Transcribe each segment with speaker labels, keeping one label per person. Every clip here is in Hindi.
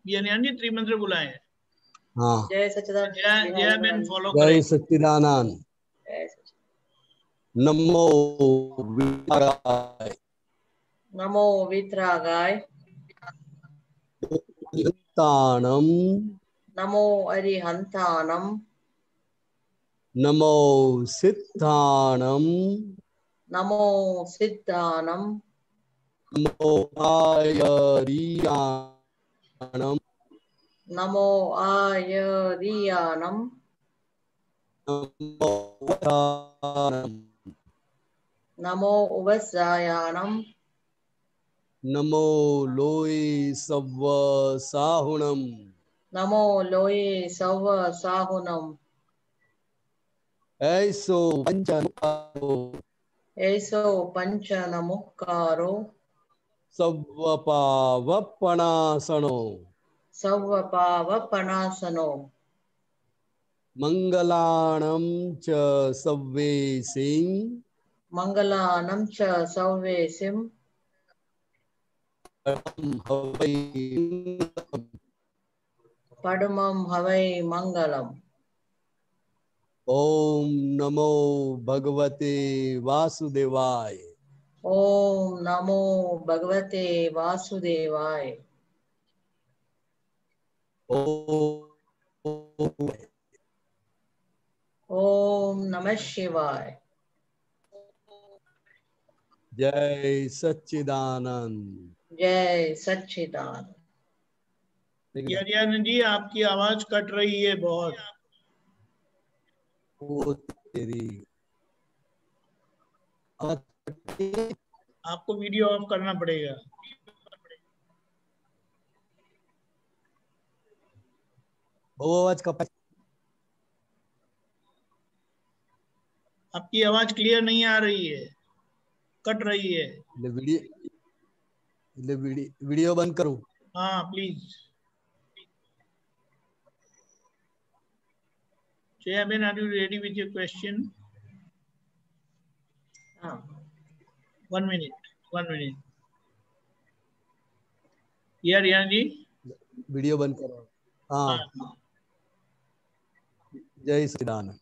Speaker 1: जी त्रिमंत्र बुलाए।
Speaker 2: हाँ।
Speaker 3: जय सच्चिदानंद।
Speaker 1: जय बेन फॉलो
Speaker 2: जय
Speaker 1: करें।
Speaker 2: सच्चिदानंद।
Speaker 3: जय सच्चिदानंद।
Speaker 2: नमो वितरागाय।
Speaker 3: नमो वितरागाय।
Speaker 2: ताणम।
Speaker 3: नमो अरिहंताणम।
Speaker 2: नमो सिद्धाणम।
Speaker 3: नमो सिद्धाणम।
Speaker 2: नमो आयरियाणम।
Speaker 3: नमो आयरियाणम।
Speaker 2: नमो वराणम।
Speaker 3: नमो उवस्रायाणम।
Speaker 2: नमो लोय सव्व साहुणम।
Speaker 3: नमो लोये सव साहुनम।
Speaker 2: ऐसो पंचमुखारो।
Speaker 3: ऐसो पंच नमुक्कारो।
Speaker 2: सव्वपावपणासनो।
Speaker 3: सव पावपणासनो।
Speaker 2: मंगलाणं च सव्वेसिं।
Speaker 3: मंगलानं च सव्वेसिं।
Speaker 2: हवै।
Speaker 3: पद्मं हवै मंगलम्।
Speaker 2: ओम नमो भगवते वासुदेवाय।
Speaker 3: ओम नमो भगवते वासुदेवाय।
Speaker 2: ओम
Speaker 3: ओम नमः शिवाय।
Speaker 2: जय सच्चिदानंद।
Speaker 3: जय सच्चिदानंद।
Speaker 1: जी आपकी आवाज कट रही है बहुत।
Speaker 2: ओ तेरी।
Speaker 1: आपको वीडियो ऑफ करना पड़ेगा।
Speaker 2: वो आवाज कप।
Speaker 1: आपकी आवाज क्लियर नहीं आ रही है, कट रही है।
Speaker 2: वीडियो बंद करूं?
Speaker 1: हाँ please. Jaya Ben, are you ready with your question?
Speaker 3: हाँ
Speaker 1: 1 minute. 1 minute. यार जी
Speaker 2: वीडियो बंद करो। हाँ।
Speaker 1: हाँ।
Speaker 2: जय सच्चिदानंद।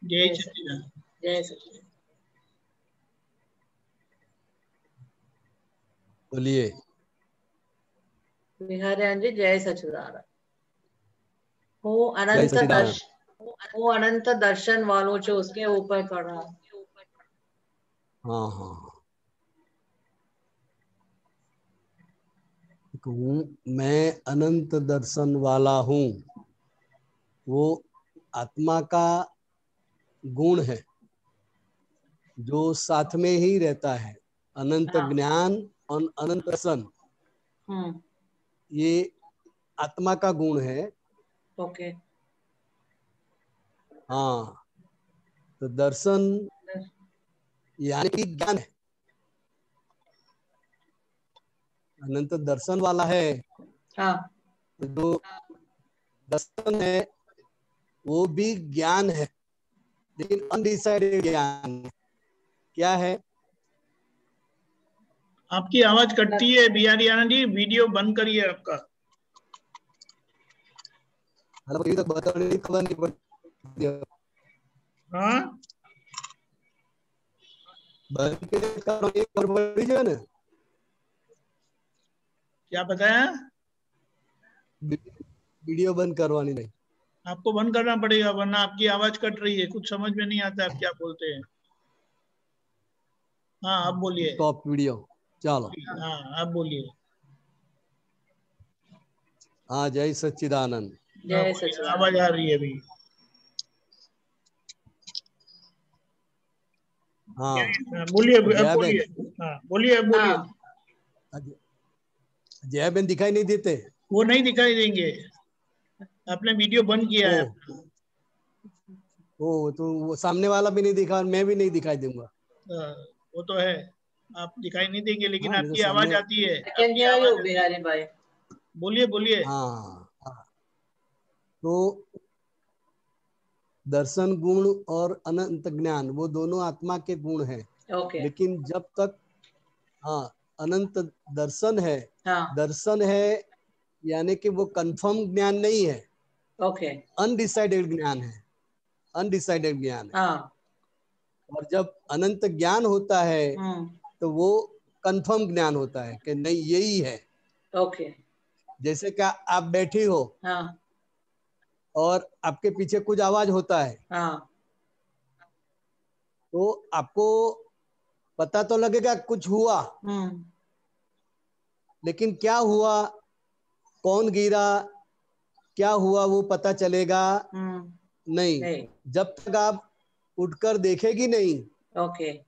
Speaker 1: जय सच्चिदानंद।
Speaker 3: जय सच्चिदानंद।
Speaker 2: बोलिए।
Speaker 3: बिहारी जी जय सच्चिदानंद। હું
Speaker 2: जय
Speaker 3: અનંત
Speaker 2: सच्चिदानंद।
Speaker 3: હું અનંત દર્શન વાળું છું उसके ऊपर खड़ा।
Speaker 2: हाँ हाँ। हूँ मैं अनंत दर्शन वाला हूँ। वो आत्मा का गुण है जो साथ में ही रहता है। अनंत
Speaker 3: हाँ।
Speaker 2: ज्ञान और अनंत दर्शन ये आत्मा का गुण है।
Speaker 3: ओके।
Speaker 2: हाँ तो दर्शन यानी कि ज्ञान है। अनंत दर्शन वाला है।
Speaker 3: हाँ।
Speaker 2: तो जो दर्शन है वो भी ज्ञान है, लेकिन अनडिसाइडेड ज्ञान है। क्या है?
Speaker 1: आपकी आवाज कटती है बिहारी आनंद जी, वीडियो बंद करिए आपका।
Speaker 2: खबर नहीं पड़ती।
Speaker 1: हाँ
Speaker 2: ना
Speaker 1: क्या बताया?
Speaker 2: वीडियो बंद करवानी नहीं।
Speaker 1: आपको बंद करना पड़ेगा वरना आपकी आवाज कट रही है, कुछ समझ में नहीं आता आप क्या बोलते हैं। हाँ आप बोलिए।
Speaker 2: Stop video. चलो।
Speaker 1: हाँ आप बोलिए।
Speaker 2: हाँ जय सच्चिदानंद।
Speaker 3: जय सच्चिदानंद।
Speaker 1: आवाज आ रही है अभी।
Speaker 2: हाँ
Speaker 1: बोलिए
Speaker 2: जया
Speaker 1: बोलिए।
Speaker 2: बहन।
Speaker 1: हाँ बोलिए बोलिए।
Speaker 2: जया बहन दिखाई नहीं देते?
Speaker 1: वो नहीं दिखाई देंगे, आपने वीडियो बंद किया है।
Speaker 2: ओ तो वो सामने वाला भी नहीं दिखा और मैं भी नहीं दिखाई दूंगा।
Speaker 1: वो तो है, आप दिखाई नहीं देंगे लेकिन
Speaker 2: हाँ,
Speaker 1: आपकी
Speaker 2: तो
Speaker 1: आवाज
Speaker 2: सामने।
Speaker 1: आती है। आपकी आवाज
Speaker 3: बिहारी भाई
Speaker 1: बोलिए बोलिए।
Speaker 2: हाँ हाँ। तो दर्शन गुण और अनंत ज्ञान वो दोनों आत्मा के गुण हैं।
Speaker 3: ओके।
Speaker 2: लेकिन जब तक हाँ अनंत दर्शन है।
Speaker 3: हाँ।
Speaker 2: दर्शन है यानी कि वो कंफर्म ज्ञान नहीं है,
Speaker 3: ओके।
Speaker 2: अनडिसाइडेड ज्ञान है, अनडिसाइडेड ज्ञान है।
Speaker 3: हाँ।
Speaker 2: और जब अनंत ज्ञान होता है
Speaker 3: हम्म।
Speaker 2: तो वो कंफर्म ज्ञान होता है कि नहीं यही है।
Speaker 3: ओके।
Speaker 2: जैसे कि आप बैठी हो
Speaker 3: हाँ।
Speaker 2: और आपके पीछे कुछ आवाज होता है,
Speaker 3: हाँ।
Speaker 2: तो आपको पता तो लगेगा कुछ हुआ,
Speaker 3: हम्म।
Speaker 2: लेकिन क्या हुआ, कौन गिरा, क्या हुआ वो पता चलेगा
Speaker 3: हम्म।
Speaker 2: नहीं।
Speaker 3: नहीं।
Speaker 2: जब तक आप उठकर देखेगी नहीं,
Speaker 3: ओके।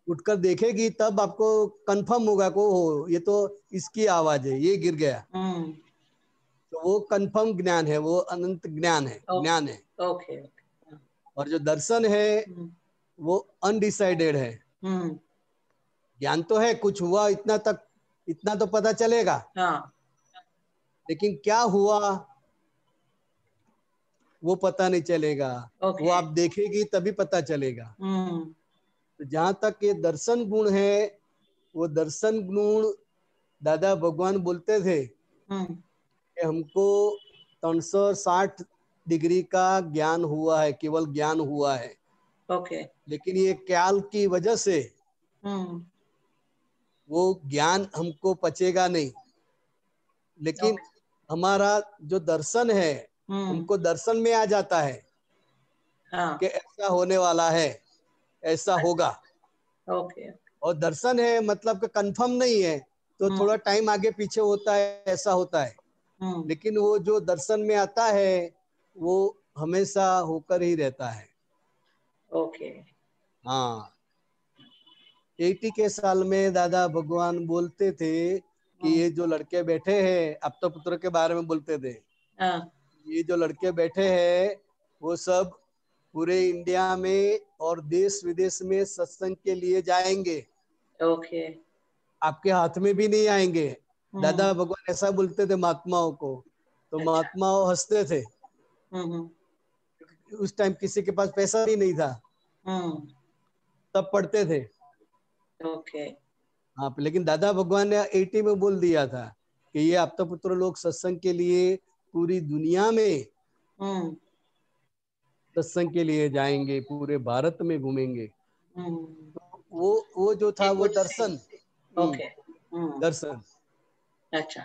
Speaker 2: उठकर देखेगी तब आपको कंफर्म होगा को हो ये तो इसकी आवाज है, ये गिर गया।
Speaker 3: हम्म।
Speaker 2: तो वो कंफर्म ज्ञान है, वो अनंत ज्ञान है, ज्ञान है।
Speaker 3: ओके। ओके।
Speaker 2: और जो दर्शन है
Speaker 3: हम्म।
Speaker 2: वो अनडिसाइडेड है।
Speaker 3: हम्म।
Speaker 2: ज्ञान तो है कुछ हुआ, इतना तक, इतना तो पता चलेगा,
Speaker 3: हाँ।
Speaker 2: लेकिन क्या हुआ वो पता नहीं चलेगा। वो
Speaker 3: ओके।
Speaker 2: आप देखेगी तभी पता चलेगा।
Speaker 3: हम्म।
Speaker 2: तो जहां तक ये दर्शन गुण है, वो दर्शन गुण दादा भगवान बोलते थे
Speaker 3: हम्म।
Speaker 2: कि हमको 360 डिग्री का ज्ञान हुआ है, केवल ज्ञान हुआ है,
Speaker 3: ओके।
Speaker 2: लेकिन ये ख्याल की वजह से
Speaker 3: हम्म।
Speaker 2: वो ज्ञान हमको पचेगा नहीं। लेकिन
Speaker 3: ओके।
Speaker 2: हमारा जो दर्शन है
Speaker 3: हम्म।
Speaker 2: हमको दर्शन में आ जाता है
Speaker 3: हाँ।
Speaker 2: कि ऐसा होने वाला है, ऐसा होगा।
Speaker 3: ओके।
Speaker 2: और दर्शन है मतलब कि कंफर्म नहीं है, तो
Speaker 3: हम्म।
Speaker 2: थोड़ा टाइम आगे पीछे होता है, ऐसा होता है।
Speaker 3: हम्म।
Speaker 2: लेकिन वो जो दर्शन में आता है वो हमेशा होकर ही रहता है।
Speaker 3: ओके।
Speaker 2: हाँ, 80 के साल में दादा भगवान बोलते थे कि ये जो लड़के बैठे हैं, अब तो पुत्र के बारे में बोलते थे,
Speaker 3: हाँ।
Speaker 2: ये जो लड़के बैठे हैं वो सब पूरे इंडिया में और देश विदेश में सत्संग के लिए जाएंगे,
Speaker 3: ओके।
Speaker 2: आपके हाथ में भी नहीं आएंगे।
Speaker 3: हम्म।
Speaker 2: दादा भगवान ऐसा बोलते थे महात्माओं को, तो
Speaker 3: अच्छा।
Speaker 2: महात्माओं हंसते थे।
Speaker 3: हम्म।
Speaker 2: उस टाइम किसी के पास पैसा भी नहीं था,
Speaker 3: हम्म।
Speaker 2: तब पढ़ते थे।
Speaker 3: ओके।
Speaker 2: हाँ, लेकिन दादा भगवान ने 80 में बोल दिया था कि ये आप तो पुत्र लोग सत्संग के लिए पूरी दुनिया में
Speaker 3: हम्म।
Speaker 2: सत्संग के लिए जाएंगे, पूरे भारत में घूमेंगे।
Speaker 3: हम्म।
Speaker 2: वो जो था
Speaker 3: ये
Speaker 2: वो
Speaker 3: कुछ
Speaker 2: दर्शन,
Speaker 3: ओके। हम्म।
Speaker 2: दर्शन।
Speaker 3: अच्छा।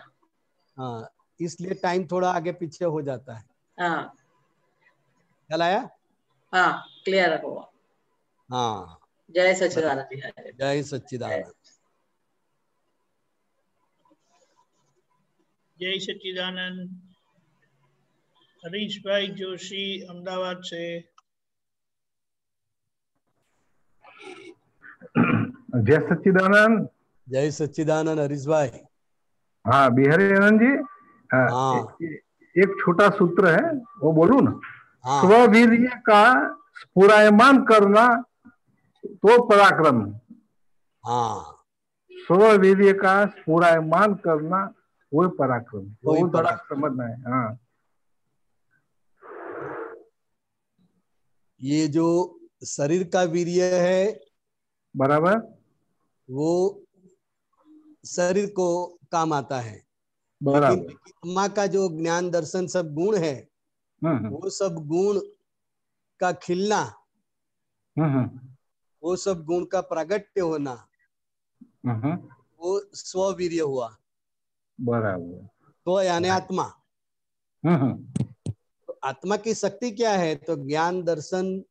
Speaker 2: हाँ, इसलिए टाइम थोड़ा आगे पीछे हो जाता है।
Speaker 3: हाँ।
Speaker 2: ख्याल आया?
Speaker 3: हाँ, क्लियर हुआ।
Speaker 2: हाँ,
Speaker 3: जय
Speaker 2: बराबर।
Speaker 3: सच्चिदानंद बिहारी।
Speaker 2: जय
Speaker 3: जय।
Speaker 2: सच्चिदानंद।
Speaker 1: जय सच्चिदानंद। हरीश भाई जोशी अहमदाबाद से।
Speaker 4: जय सच्चिदानंद।
Speaker 2: जय सच्चिदानंद हरीश भाई।
Speaker 4: हाँ बिहारी आनंद जी,
Speaker 2: हाँ
Speaker 4: एक छोटा सूत्र है वो बोलूं ना।
Speaker 2: हाँ
Speaker 4: स्ववीर्य का स्फुरायमान करना तो पराक्रम।
Speaker 2: हाँ,
Speaker 4: स्ववीर्य का स्फुरायमान करना वो पराक्रम,
Speaker 2: कोई
Speaker 4: वो थोड़ा
Speaker 2: पराक्रम।
Speaker 4: समझना है। हाँ,
Speaker 2: ये जो शरीर का वीर्य है
Speaker 4: बराबर
Speaker 2: वो शरीर को काम आता है, लेकिन
Speaker 4: बराबर।
Speaker 2: आत्मा का जो ज्ञान दर्शन सब गुण है,
Speaker 4: हम्म
Speaker 2: वो सब गुण का खिलना,
Speaker 4: हम्म
Speaker 2: वो सब गुण का प्रागट्य होना,
Speaker 4: हम्म,
Speaker 2: वो स्ववीर्य हुआ।
Speaker 4: बराबर।
Speaker 2: तो यानी
Speaker 4: राइट।
Speaker 2: आत्मा।
Speaker 4: हम्म,
Speaker 2: तो आत्मा की शक्ति क्या है? तो ज्ञान दर्शन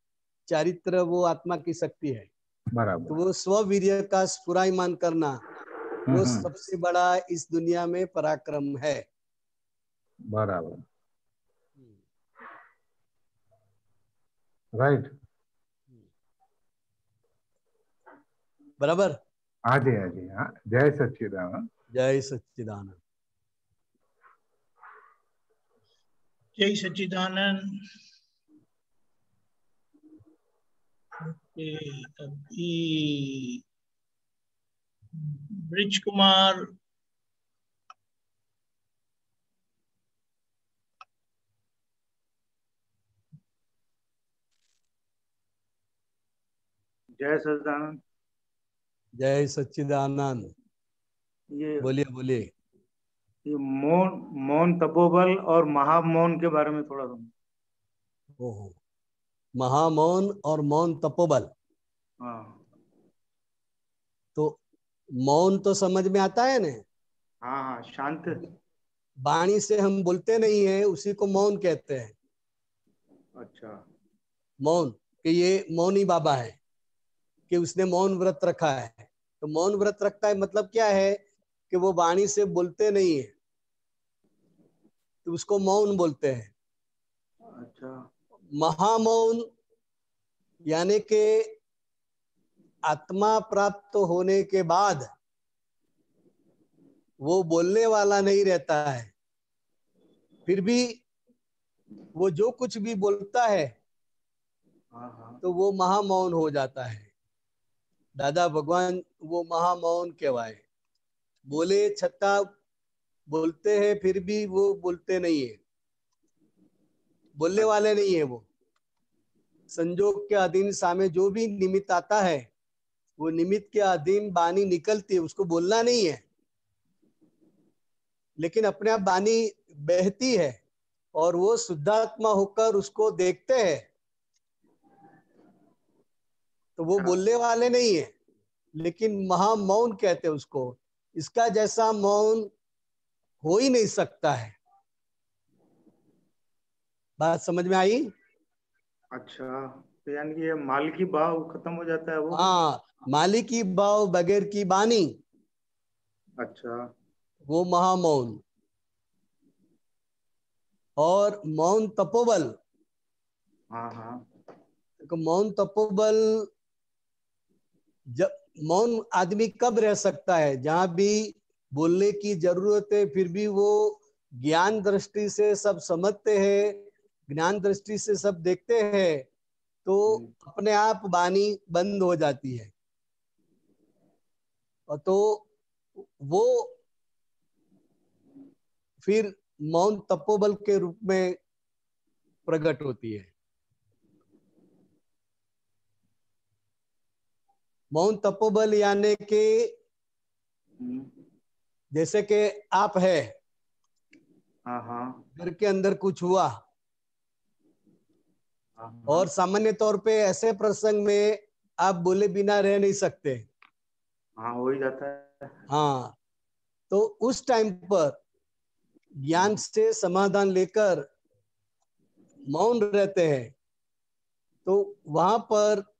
Speaker 2: चारित्र, वो आत्मा की शक्ति है। तो
Speaker 4: बराबर।
Speaker 2: वो स्ववीर्य का स्फुरायमान करना, वो
Speaker 4: हम्म,
Speaker 2: सबसे बड़ा इस दुनिया में पराक्रम है।
Speaker 4: बराबर। राइट।
Speaker 2: बराबर।
Speaker 4: हाँ जी हाँ। जय सच्चिदानंद।
Speaker 2: जय सच्चिदानंद।
Speaker 1: जय सच्चिदानंद। ओके, अभी ब्रिज कुमार।
Speaker 5: जय सच्चिदानंद।
Speaker 2: जय सच्चिदानंद।
Speaker 5: ये
Speaker 2: बोलिए बोलिए।
Speaker 5: ये मौन मौन तपोबल और महामौन के बारे में थोड़ा
Speaker 2: ओहो, महामौन और मौन तपोबल।
Speaker 5: हाँ
Speaker 2: तो मौन तो समझ में आता है ना,
Speaker 5: हाँ हाँ, शांत।
Speaker 2: वाणी से हम बोलते नहीं है, उसी को मौन कहते हैं।
Speaker 5: अच्छा।
Speaker 2: मौन, कि ये मौनी बाबा है, कि उसने मौन व्रत रखा है। तो मौन व्रत रखता है मतलब क्या है, कि वो वाणी से बोलते नहीं है, तो उसको मौन बोलते हैं।
Speaker 5: अच्छा।
Speaker 2: महामौन यानी कि आत्मा प्राप्त होने के बाद वो बोलने वाला नहीं रहता है, फिर भी वो जो कुछ भी बोलता है
Speaker 5: हाँ हाँ।
Speaker 2: तो वो महामौन हो जाता है। दादा भगवान वो महामौन कहवाए, बोले छत्ता बोलते हैं फिर भी वो बोलते नहीं है, बोलने वाले नहीं है वो। संजोग के अधीन सामने जो भी निमित्त आता है, वो निमित्त के अधीन वाणी निकलती है, उसको बोलना नहीं है, लेकिन अपने आप वाणी बहती है और वो शुद्धात्मा होकर उसको देखते हैं, तो वो बोलने वाले नहीं है, लेकिन महामौन कहते हैं उसको। इसका जैसा मौन हो ही नहीं सकता है। बात समझ में आई?
Speaker 5: अच्छा, तो यानी कि ये माल की भाव खत्म हो जाता है वो।
Speaker 2: हाँ, मालिक की भाव बगैर की बानी,
Speaker 5: अच्छा।
Speaker 2: वो महामौन। और मौन तपोबल,
Speaker 5: हाँ हाँ।
Speaker 2: तो मौन तपोबल, जब मौन आदमी कब रह सकता है, जहां भी बोलने की जरूरत है फिर भी वो ज्ञान दृष्टि से सब समझते हैं, ज्ञान दृष्टि से सब देखते हैं, तो अपने आप वाणी बंद हो जाती है। और तो वो फिर मौन तपोबल के रूप में प्रकट होती है। मौन तपोबल यानी कि जैसे कि आप है,
Speaker 5: हाँ हाँ।
Speaker 2: घर के अंदर कुछ हुआ,
Speaker 5: हाँ
Speaker 2: और
Speaker 5: हाँ।
Speaker 2: सामान्य तौर पे ऐसे प्रसंग में आप बोले बिना रह नहीं सकते।
Speaker 5: हाँ, हो ही जाता है।
Speaker 2: हाँ, तो उस टाइम पर ज्ञान से समाधान लेकर मौन रहते हैं, तो वहां पर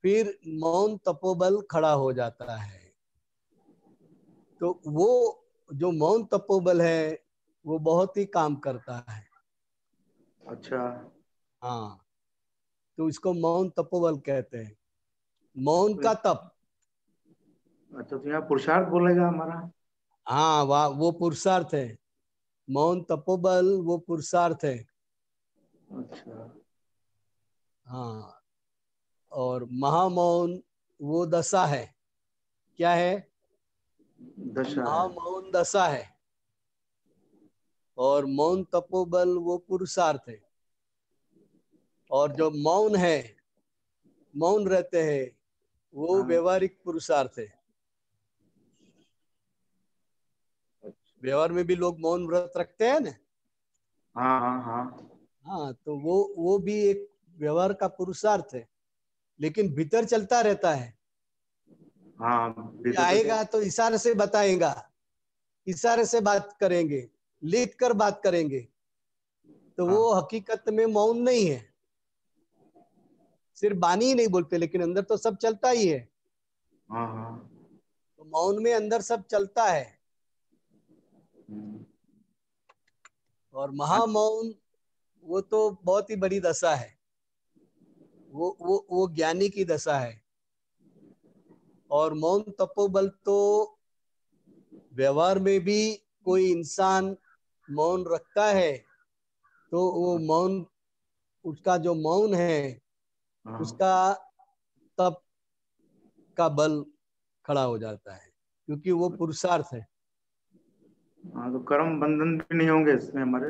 Speaker 2: फिर मौन तपोबल खड़ा हो जाता है। तो वो जो मौन तपोबल है वो बहुत ही काम करता है।
Speaker 5: अच्छा।
Speaker 2: हाँ, तो इसको मौन तपोबल कहते हैं, मौन का तप।
Speaker 5: अच्छा, तो यहाँ पुरुषार्थ बोलेगा हमारा।
Speaker 2: हाँ, वाह, वो पुरुषार्थ है। मौन तपोबल वो पुरुषार्थ है।
Speaker 5: अच्छा।
Speaker 2: हाँ, और महामौन वो दशा है। क्या है?
Speaker 5: दशा है।
Speaker 2: महामौन दशा है, और मौन तपोबल वो पुरुषार्थ है। और जो मौन है, मौन रहते हैं, वो
Speaker 5: हाँ।
Speaker 2: व्यवहारिक पुरुषार्थ है। व्यवहार में भी लोग मौन व्रत रखते हैं ना।
Speaker 5: हाँ हाँ हाँ।
Speaker 2: हाँ, तो वो भी एक व्यवहार का पुरुषार्थ है, लेकिन भीतर चलता रहता है।
Speaker 5: हाँ,
Speaker 2: ये
Speaker 5: भीतर तो
Speaker 2: आएगा तो इशारे से बताएगा, इशारे से बात करेंगे, लिख कर बात करेंगे, तो
Speaker 5: हाँ
Speaker 2: वो हकीकत में मौन नहीं है। सिर्फ बानी ही नहीं बोलते, लेकिन अंदर तो सब चलता ही है।
Speaker 5: हाँ हाँ।
Speaker 2: तो मौन में अंदर सब चलता है।
Speaker 5: हम्म।
Speaker 2: और महामौन वो तो बहुत ही बड़ी दशा है, वो ज्ञानी की दशा है। और मौन तपोबल तो व्यवहार में भी कोई इंसान मौन रखता है, तो वो मौन, उसका जो मौन है
Speaker 5: हाँ
Speaker 2: उसका तप का बल खड़ा हो जाता है, क्योंकि वो पुरुषार्थ है।
Speaker 5: हाँ, तो कर्म बंधन भी नहीं होंगे इसमें हमारे।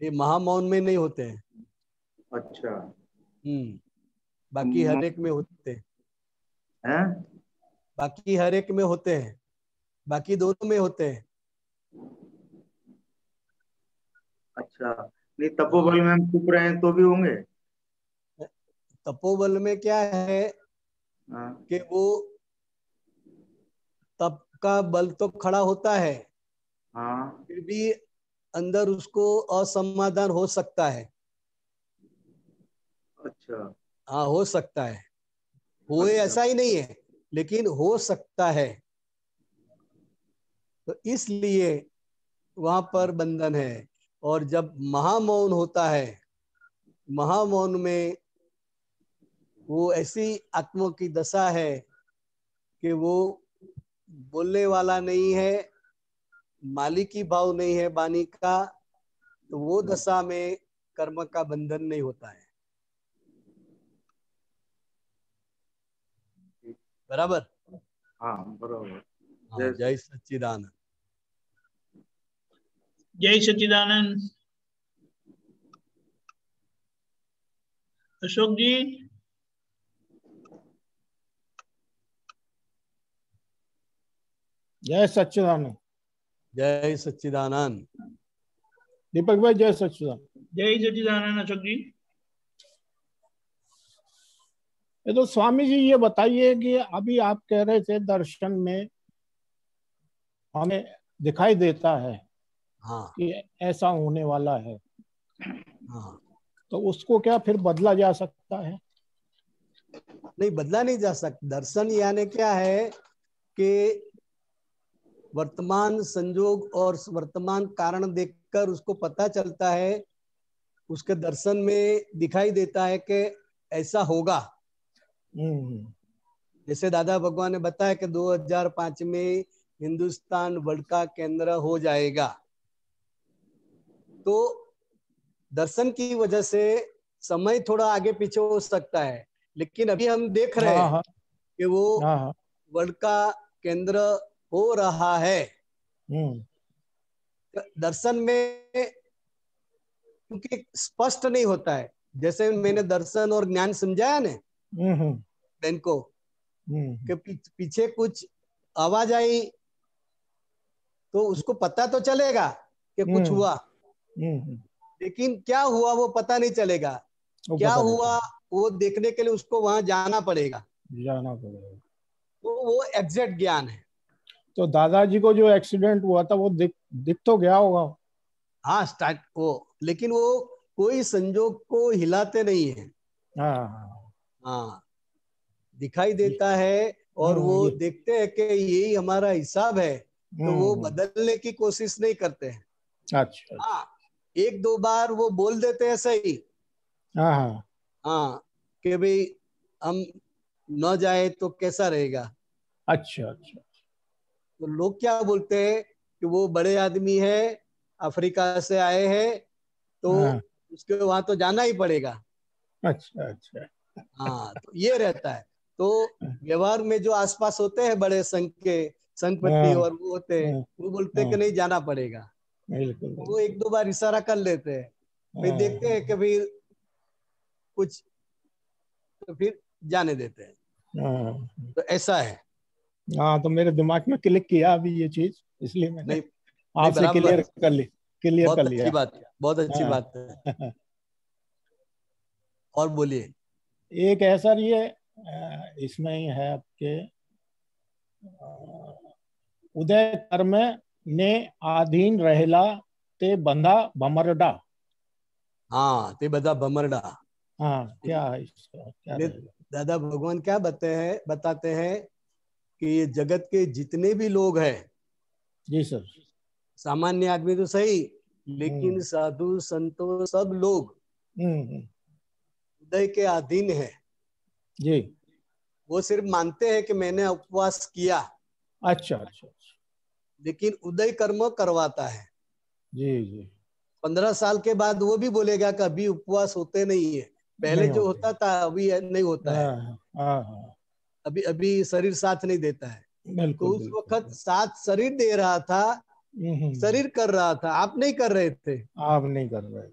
Speaker 2: ये महामौन में नहीं होते हैं।
Speaker 5: अच्छा।
Speaker 2: बाकी हर एक में होते हैं।
Speaker 5: है।
Speaker 2: बाकी हर एक में होते हैं, बाकी दोनों में होते हैं।
Speaker 5: अच्छा, नहीं तपोबल में हम चुप रहे हैं तो भी होंगे?
Speaker 2: तपोबल में क्या है
Speaker 5: हाँ
Speaker 2: कि वो तप का बल तो खड़ा होता है,
Speaker 5: हाँ।
Speaker 2: फिर भी अंदर उसको असमाधान हो सकता है।
Speaker 5: अच्छा
Speaker 2: हाँ, हो सकता है, होए
Speaker 5: अच्छा।
Speaker 2: ऐसा ही नहीं है, लेकिन हो सकता है। तो इसलिए वहां पर बंधन है। और जब महामौन होता है, महामौन में वो ऐसी आत्मा की दशा है कि वो बोलने वाला नहीं है, मालिकी भाव नहीं है वाणी का, तो वो दशा में कर्म का बंधन नहीं होता है। बराबर।
Speaker 5: हाँ बराबर।
Speaker 2: हाँ, जय सच्चिदानंद।
Speaker 1: जय सच्चिदानंद। अशोक जी।
Speaker 6: जय सच्चिदानंद।
Speaker 2: जय सच्चिदानंद।
Speaker 6: दीपक भाई जय सच्चिदानंद।
Speaker 1: जय सच्चिदानंद अशोक जी।
Speaker 6: ये तो स्वामी जी ये बताइए कि अभी आप कह रहे थे दर्शन में हमें दिखाई देता है
Speaker 2: हाँ
Speaker 6: कि ऐसा होने वाला है,
Speaker 2: हाँ।
Speaker 6: तो उसको क्या फिर बदला जा सकता है?
Speaker 2: नहीं, बदला नहीं जा सकता। दर्शन यानी क्या है कि वर्तमान संजोग और वर्तमान कारण देखकर उसको पता चलता है, उसके दर्शन में दिखाई देता है कि ऐसा होगा। जैसे दादा भगवान ने बताया कि 2005 में हिंदुस्तान वर्ल्ड का केंद्र हो जाएगा। तो दर्शन की वजह से समय थोड़ा आगे पीछे हो सकता है, लेकिन अभी हम देख रहे हैं
Speaker 6: हाँ
Speaker 2: कि वो
Speaker 6: हाँ।
Speaker 2: वर्ल्ड का केंद्र हो रहा है। दर्शन में क्योंकि स्पष्ट नहीं होता है, जैसे मैंने दर्शन और ज्ञान समझाया ना बहन को कि पीछे कुछ आवाज आई तो उसको पता तो चलेगा कि कुछ हुआ, लेकिन क्या हुआ वो पता नहीं चलेगा। क्या हुआ वो देखने के लिए उसको वहां जाना पड़ेगा। तो वो एग्जैक्ट ज्ञान है।
Speaker 6: तो दादाजी को जो एक्सीडेंट हुआ था वो दिख तो गया होगा।
Speaker 2: हाँ, स्टार्ट वो, लेकिन वो कोई संजोग को हिलाते नहीं है। हाँ, दिखाई देता है और वो देखते हैं कि यही हमारा हिसाब है, तो वो बदलने की कोशिश नहीं करते हैं।
Speaker 6: अच्छा।
Speaker 2: हाँ, एक दो बार वो बोल देते हैं सही। हाँ, कि भाई हम न जाए तो कैसा रहेगा।
Speaker 6: अच्छा अच्छा।
Speaker 2: तो लोग क्या बोलते हैं कि वो बड़े आदमी है, अफ्रीका से आए हैं, तो उसके वहां तो जाना ही पड़ेगा।
Speaker 6: अच्छा अच्छा।
Speaker 2: हाँ, तो ये रहता है। तो व्यवहार में जो आसपास होते हैं बड़े संघ के संघपति और वो होते हैं, वो बोलते हैं कि नहीं जाना पड़ेगा। वो एक दो बार इशारा कर लेते हैं, फिर देखते हैं कि भाई कुछ, तो फिर जाने देते हैं। तो ऐसा है।
Speaker 6: हाँ, तो मेरे दिमाग में क्लिक किया अभी ये चीज, इसलिए मैंने
Speaker 2: नहीं,
Speaker 6: आपसे
Speaker 2: बराबर।
Speaker 6: क्लियर कर
Speaker 2: बहुत अच्छी
Speaker 6: लिया।
Speaker 2: बात है, बहुत अच्छी बात है। और बोलिए।
Speaker 6: एक है सर, ये इसमें ही है आपके उदय कर्म ने आधीन रहेला ते बंधा भमरडा।
Speaker 2: हाँ, ते बता भमरडा।
Speaker 6: हाँ, क्या है इसका, क्या रहेगा?
Speaker 2: दादा भगवान क्या बताते हैं कि ये जगत के जितने भी लोग हैं,
Speaker 6: जी सर।
Speaker 2: सामान्य आदमी तो सही, लेकिन साधु संतों सब लोग उदय के अधीन है।
Speaker 6: जी।
Speaker 2: वो सिर्फ मानते हैं कि मैंने उपवास किया,
Speaker 6: अच्छा अच्छा।
Speaker 2: लेकिन उदय कर्म करवाता है।
Speaker 6: जी जी।
Speaker 2: 15 साल के बाद वो भी बोलेगा कि अभी उपवास होते नहीं है, पहले
Speaker 6: नहीं
Speaker 2: जो
Speaker 6: होते।
Speaker 2: होता था अभी नहीं होता है,
Speaker 6: हाँ।
Speaker 2: अभी अभी शरीर साथ नहीं देता है। तो
Speaker 6: बिल्कुल
Speaker 2: उस
Speaker 6: बिल्कुल।
Speaker 2: वक्त साथ शरीर दे रहा था, शरीर कर रहा था, आप नहीं कर रहे थे।
Speaker 6: आप नहीं कर रहे।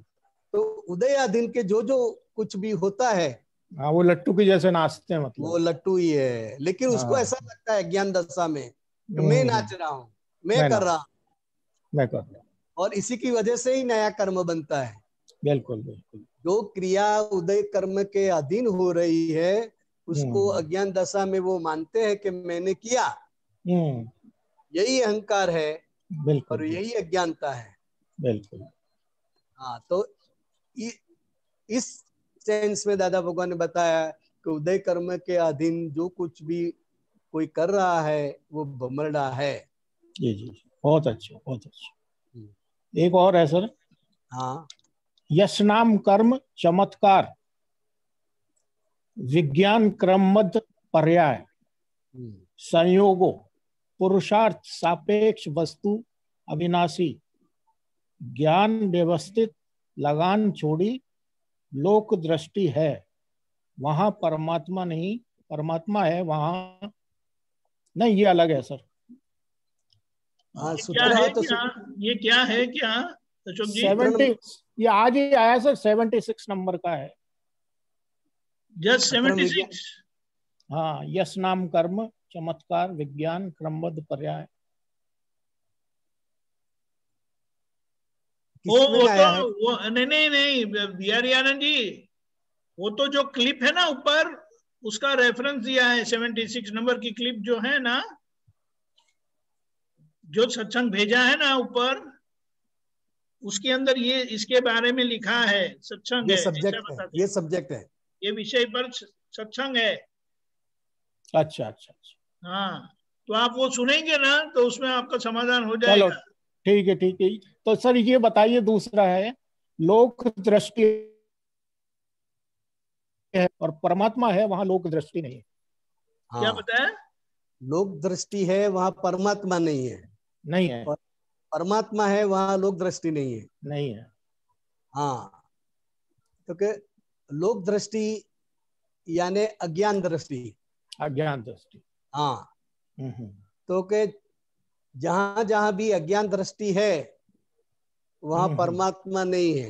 Speaker 2: तो उदयाधीन के जो जो कुछ भी होता है,
Speaker 6: हाँ, वो लट्टू की जैसे नाचते हैं मतलब।
Speaker 2: वो लट्टू ही है, लेकिन उसको
Speaker 6: हाँ।
Speaker 2: ऐसा लगता है ज्ञान दशा में कि मैं नाच रहा हूँ, मैं
Speaker 6: मैं
Speaker 2: कर
Speaker 6: ना
Speaker 2: रहा हूँ।
Speaker 6: मैं कर रहा हूँ।
Speaker 2: और इसी की वजह से ही नया कर्म बनता है।
Speaker 6: बिल्कुल बिल्कुल।
Speaker 2: जो क्रिया उदय कर्म के अधीन हो रही है उसको अज्ञान दशा में वो मानते हैं कि मैंने किया, यही अहंकार है
Speaker 6: बिल्कुल
Speaker 2: और यही अज्ञानता है।
Speaker 6: बिल्कुल।
Speaker 2: हाँ, तो इस सेंस में दादा भगवान ने बताया कि उदय कर्म के अधीन जो कुछ भी कोई कर रहा है वो भ्रमणा है।
Speaker 6: जी जी, बहुत अच्छा बहुत अच्छा। एक और है सर।
Speaker 2: हाँ,
Speaker 6: यश नाम कर्म चमत्कार विज्ञान क्रमबद्ध पर्याय संयोगो पुरुषार्थ सापेक्ष वस्तु अविनाशी ज्ञान व्यवस्थित लगान छोड़ी लोक दृष्टि है वहां परमात्मा नहीं, परमात्मा है वहां नहीं, ये अलग है सर।
Speaker 2: हाँ,
Speaker 1: क्या है क्या, ये क्या है क्या अशोक जी?
Speaker 6: 70, ये आज ही आया सर, 76 नंबर का है।
Speaker 1: जस्ट 76।
Speaker 6: हाँ, यश नाम कर्म चमत्कार विज्ञान क्रमबद्ध पर्याय।
Speaker 1: वो तो वो नहीं नहीं नहीं बिहारी आनंद जी, वो तो जो क्लिप है ना ऊपर उसका रेफरेंस दिया है। 76 नंबर की क्लिप जो है ना, जो सत्संग भेजा है ना ऊपर, उसके अंदर ये इसके बारे में लिखा है। सत्संग
Speaker 2: ये
Speaker 1: है,
Speaker 2: सब्जेक्ट है, ये सब्जेक्ट है,
Speaker 1: ये विषय पर सत्संग है।
Speaker 6: अच्छा अच्छा अच्छा।
Speaker 1: हाँ, तो आप वो सुनेंगे ना तो उसमें आपका समाधान हो
Speaker 6: चलो
Speaker 1: जाएगा।
Speaker 6: ठीक है ठीक है। तो सर ये बताइए, दूसरा है लोक दृष्टि है और परमात्मा है वहां लोक दृष्टि नहीं है।
Speaker 2: हाँ,
Speaker 1: क्या बताया?
Speaker 2: लोक दृष्टि है वहां परमात्मा नहीं है।
Speaker 6: नहीं है।
Speaker 2: और परमात्मा है वहां लोक दृष्टि नहीं है।
Speaker 6: नहीं है।
Speaker 2: हाँ, क्योंकि लोक दृष्टि यानी अज्ञान दृष्टि।
Speaker 6: अज्ञान दृष्टि।
Speaker 2: हाँ, तो के जहां जहां भी अज्ञान दृष्टि है वहां परमात्मा नहीं है।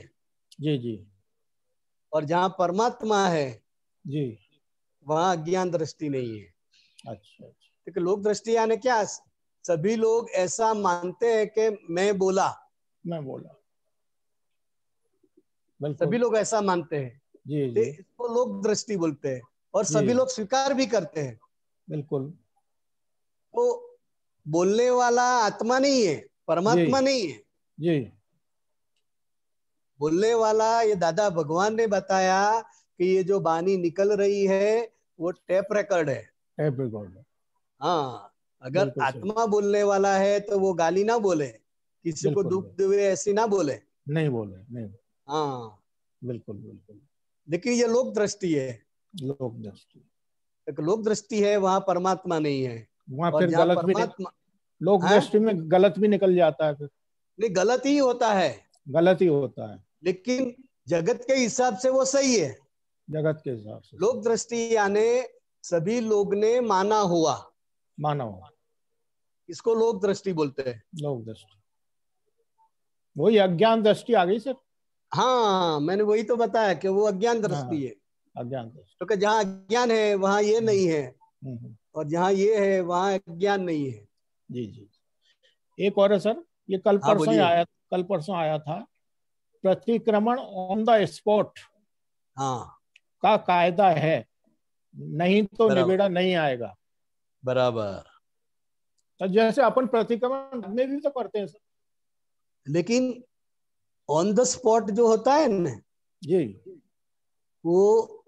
Speaker 6: जी जी।
Speaker 2: और जहां परमात्मा है
Speaker 6: जी
Speaker 2: वहां अज्ञान दृष्टि नहीं है।
Speaker 6: अच्छा अच्छा।
Speaker 2: क्योंकि लोक दृष्टि यानी क्या, सभी लोग ऐसा मानते हैं कि मैं बोला, सभी लोग ऐसा मानते हैं,
Speaker 6: जी
Speaker 2: तो
Speaker 6: जी
Speaker 2: इसको लोक दृष्टि बोलते हैं और
Speaker 6: जी।
Speaker 2: सभी लोग स्वीकार भी करते हैं।
Speaker 6: बिल्कुल।
Speaker 2: तो बोलने वाला आत्मा नहीं है, परमात्मा नहीं है।
Speaker 6: जी।
Speaker 2: बोलने वाला ये दादा भगवान ने बताया कि ये जो वाणी निकल रही है वो टेप रिकॉर्ड है।
Speaker 6: Tape record.
Speaker 2: हाँ, अगर आत्मा बोलने वाला है तो वो गाली ना बोले, किसी को दुख देवे ऐसी ना बोले,
Speaker 6: नहीं बोले नहीं।
Speaker 2: हाँ
Speaker 6: बिल्कुल बिल्कुल।
Speaker 2: लेकिन ये लोक दृष्टि है।
Speaker 6: लोक दृष्टि,
Speaker 2: एक लोक दृष्टि है वहां परमात्मा नहीं है।
Speaker 6: वहां
Speaker 2: और
Speaker 6: फिर
Speaker 2: जहाँ
Speaker 6: गलत भी
Speaker 2: परमात्मा,
Speaker 6: लोक दृष्टि में गलत भी निकल जाता है। फिर
Speaker 2: नहीं, गलत ही होता है,
Speaker 6: गलत ही होता है,
Speaker 2: लेकिन जगत के हिसाब से वो सही है।
Speaker 6: जगत के हिसाब से
Speaker 2: लोक दृष्टि यानी सभी लोग ने माना हुआ,
Speaker 6: माना हुआ,
Speaker 2: इसको लोक दृष्टि बोलते हैं।
Speaker 6: लोक दृष्टि वही अज्ञान दृष्टि आ गई सर।
Speaker 2: हाँ, मैंने वही तो बताया कि वो अज्ञान दृष्टि है।
Speaker 6: अज्ञान दृष्टि,
Speaker 2: तो जहाँ अज्ञान है वहां ये नहीं है, और जहाँ ये है वहां अज्ञान नहीं है।
Speaker 6: जी जी। एक और है सर, ये कल परसों आया था। प्रतिक्रमण ऑन द स्पॉट
Speaker 2: हाँ
Speaker 6: का कायदा है, नहीं तो निबेड़ा नहीं आएगा।
Speaker 2: बराबर।
Speaker 6: तो जैसे अपन प्रतिक्रमण में भी तो करते हैं सर,
Speaker 2: लेकिन ऑन द स्पॉट जो होता है ना
Speaker 6: जी,
Speaker 2: वो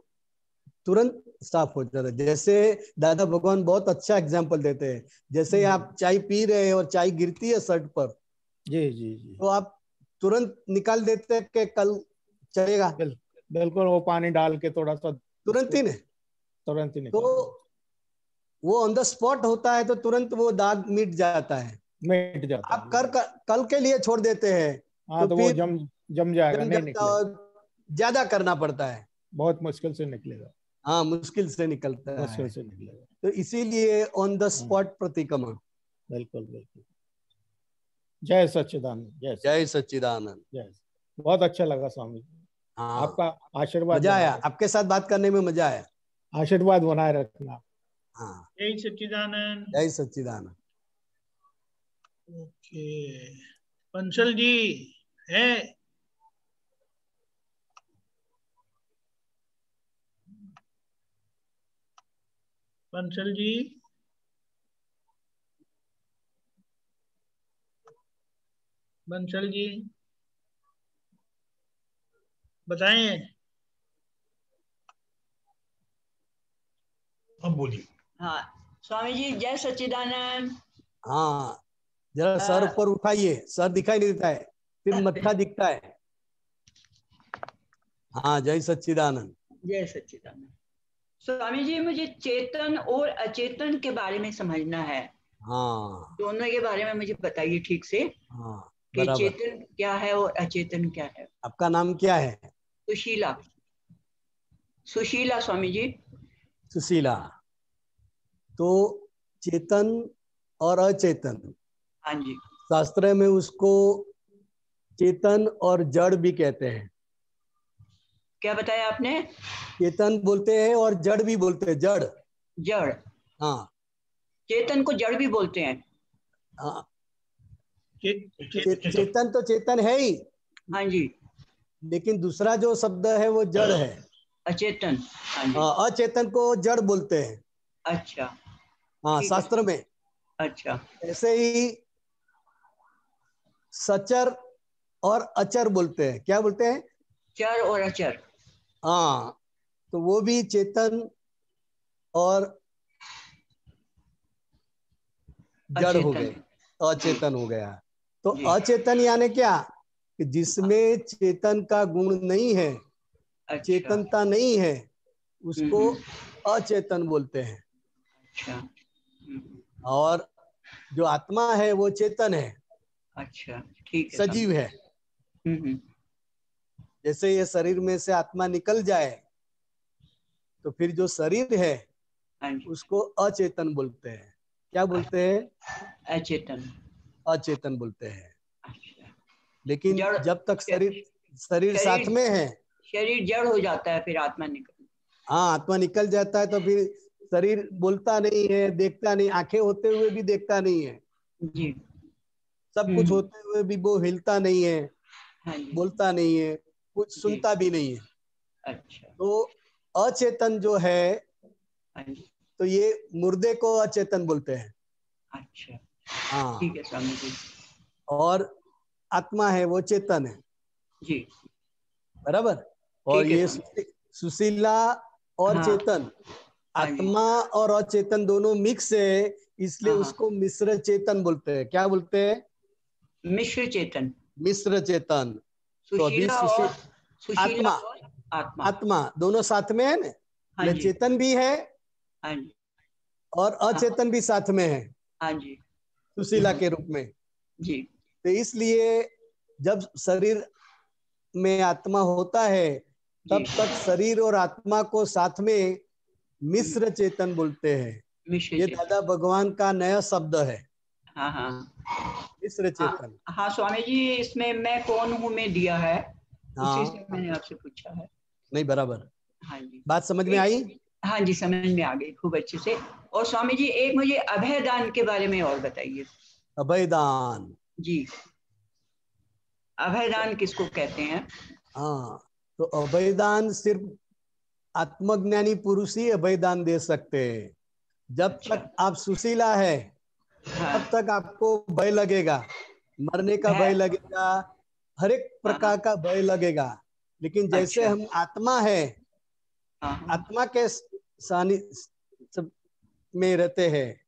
Speaker 2: तुरंत साफ हो जाता है। जैसे दादा भगवान बहुत अच्छा एग्जाम्पल देते हैं, जैसे आप चाय पी रहे हैं और चाय गिरती है शर्ट पर,
Speaker 6: जी जी जी,
Speaker 2: तो आप तुरंत निकाल देते हैं कि कल चलेगा।
Speaker 6: बिल्कुल, वो पानी डाल के थोड़ा सा
Speaker 2: तुरंत ही नहीं,
Speaker 6: तुरंत ही
Speaker 2: तो वो ऑन द स्पॉट होता है तो तुरंत वो दाग मिट जाता है।
Speaker 6: मिट जाता
Speaker 2: आप कल के लिए छोड़ देते हैं
Speaker 6: हाँ, तो वो जम जाएगा, नहीं निकलेगा,
Speaker 2: ज्यादा करना पड़ता है,
Speaker 6: बहुत मुश्किल से निकलेगा।
Speaker 2: हाँ, मुश्किल से निकलता है,
Speaker 6: मुश्किल से निकलेगा।
Speaker 2: तो इसीलिए ऑन द स्पॉट प्रतिक्रमण।
Speaker 6: बिल्कुल बिल्कुल। जय सच्चिदानंद,
Speaker 2: जय सच्चिदानंद।
Speaker 6: जय। बहुत अच्छा लगा स्वामी जी,
Speaker 2: हाँ,
Speaker 6: आपका आशीर्वाद,
Speaker 2: मजा आया, आपके साथ बात करने में मजा आया।
Speaker 6: आशीर्वाद बनाए रखना।
Speaker 2: हाँ,
Speaker 1: जय सच्चिदानंद।
Speaker 2: जय सच्चिदानंद।
Speaker 1: ओके। पंचल जी है? पंचल जी, बंसल जी बताएं। अब बोलिए।
Speaker 7: हाँ स्वामी जी, जय सच्चिदानंद।
Speaker 2: हाँ, जरा सर ऊपर उठाइए, सर दिखाई नहीं देता है, सिर्फ मत्था दिखता है। हाँ, जय सच्चिदानंद।
Speaker 7: जय सच्चिदानंद। स्वामी जी, मुझे चेतन और अचेतन के बारे में समझना है।
Speaker 2: हाँ,
Speaker 7: दोनों के बारे में मुझे बताइए ठीक से
Speaker 2: हाँ,
Speaker 7: कि
Speaker 2: बराबर।
Speaker 7: चेतन क्या है और अचेतन क्या है।
Speaker 2: आपका नाम क्या है?
Speaker 7: सुशीला। सुशीला स्वामी जी।
Speaker 2: सुशीला। तो चेतन और अचेतन,
Speaker 7: हाँ जी।
Speaker 2: शास्त्र में उसको चेतन और जड़ भी कहते हैं।
Speaker 7: क्या बताया आपने?
Speaker 2: चेतन बोलते हैं और जड़ भी बोलते हैं, जड़।
Speaker 7: जड़।
Speaker 2: हाँ,
Speaker 7: चेतन को जड़ भी बोलते हैं।
Speaker 2: हाँ।
Speaker 1: चेतन
Speaker 2: चेतन तो चेतन है ही,
Speaker 7: हाँ जी।
Speaker 2: लेकिन दूसरा जो शब्द है वो जड़ है।
Speaker 7: अचेतन। हाँ जी।
Speaker 2: अचेतन को जड़ बोलते हैं।
Speaker 7: अच्छा।
Speaker 2: हाँ,
Speaker 7: ठीक है।
Speaker 2: शास्त्र में।
Speaker 7: अच्छा।
Speaker 2: ऐसे ही सचर और अचर बोलते हैं। क्या बोलते हैं?
Speaker 7: चर और अचर।
Speaker 2: हाँ, तो वो भी चेतन और जड़ हो गए, अचेतन हो गया। तो
Speaker 7: जी।
Speaker 2: अचेतन यानी क्या? कि जिसमें चेतन का गुण नहीं है,
Speaker 7: अच्छा।
Speaker 2: चेतनता नहीं है, उसको अचेतन बोलते हैं।
Speaker 7: अच्छा।
Speaker 2: और जो आत्मा है वो चेतन है,
Speaker 7: अच्छा, ठीक है।
Speaker 2: सजीव है। जैसे ये शरीर में से आत्मा निकल जाए तो फिर जो शरीर है
Speaker 7: हाँ जी।
Speaker 2: उसको अचेतन बोलते हैं। क्या बोलते हैं?
Speaker 7: अचेतन।
Speaker 2: अचेतन बोलते हैं।
Speaker 7: अच्छा।
Speaker 2: लेकिन
Speaker 7: जड़।
Speaker 2: जब तक शरीर
Speaker 7: शरीर
Speaker 2: साथ में है,
Speaker 7: शरीर जड़ हो जाता है, फिर आत्मा निकल।
Speaker 2: हाँ, आत्मा निकल जाता है तो फिर शरीर बोलता नहीं है, देखता नहीं, आंखें होते हुए भी देखता नहीं है,
Speaker 7: जी।
Speaker 2: सब कुछ होते हुए भी वो हिलता नहीं है,
Speaker 7: हाँ जी।
Speaker 2: बोलता नहीं है, कुछ सुनता भी नहीं है।
Speaker 7: अच्छा।
Speaker 2: तो अचेतन जो है,
Speaker 7: हाँ जी।
Speaker 2: तो ये मुर्दे को अचेतन बोलते हैं।
Speaker 7: अच्छा।
Speaker 2: हाँ,
Speaker 7: ठीक है स्वामी जी।
Speaker 2: और आत्मा है वो चेतन है।
Speaker 7: जी।
Speaker 2: बराबर। और
Speaker 7: ठीक है
Speaker 2: ये
Speaker 7: स्वामी।
Speaker 2: सुशीला और
Speaker 7: हाँ।
Speaker 2: चेतन,
Speaker 7: हाँ जी।
Speaker 2: आत्मा और अचेतन दोनों मिक्स है, इसलिए
Speaker 7: हाँ।
Speaker 2: उसको मिश्र चेतन बोलते हैं। क्या बोलते हैं?
Speaker 7: मिश्र चेतन।
Speaker 2: मिश्र चेतन। तो अभी
Speaker 7: सुशीला और सुशीला
Speaker 2: आत्मा,
Speaker 7: और आत्मा।
Speaker 2: आत्मा दोनों साथ में है ना,
Speaker 7: हाँ जी।
Speaker 2: चेतन भी है
Speaker 7: हाँ जी।
Speaker 2: और
Speaker 7: हाँ।
Speaker 2: अचेतन भी साथ में है,
Speaker 7: हाँ जी।
Speaker 2: सुशीला के रूप में।
Speaker 7: जी।
Speaker 2: तो इसलिए जब शरीर में आत्मा होता है तब तक शरीर और आत्मा को साथ में मिश्र चेतन बोलते हैं।
Speaker 7: मिश्र
Speaker 2: ये
Speaker 7: चेतन।
Speaker 2: दादा भगवान का नया शब्द है,
Speaker 7: हाँ हाँ।
Speaker 2: मिश्र चेतन।
Speaker 7: हाँ स्वामी जी, इसमें मैं कौन हूँ में दिया है, उसी से
Speaker 2: हाँ,
Speaker 7: मैंने आपसे पूछा है।
Speaker 2: नहीं, बराबर।
Speaker 7: हाँ जी।
Speaker 2: बात समझ में आई?
Speaker 7: हाँ जी, समझ में आ गई खूब अच्छे से। और स्वामी जी, एक मुझे अभय दान के बारे में और बताइए।
Speaker 2: अभयदान।
Speaker 7: जी। अभय दान किसको कहते हैं?
Speaker 2: हाँ, तो अभयदान सिर्फ आत्मज्ञानी पुरुष ही अभयदान दे सकते हैं। जब
Speaker 7: अच्छा।
Speaker 2: तक आप सुशीला है
Speaker 7: हाँ।
Speaker 2: तब तक आपको भय लगेगा, मरने का भय लगेगा, हर एक प्रकार का भय लगेगा। लेकिन जैसे
Speaker 7: अच्छा।
Speaker 2: हम आत्मा है, आत्मा के सानि में रहते हैं,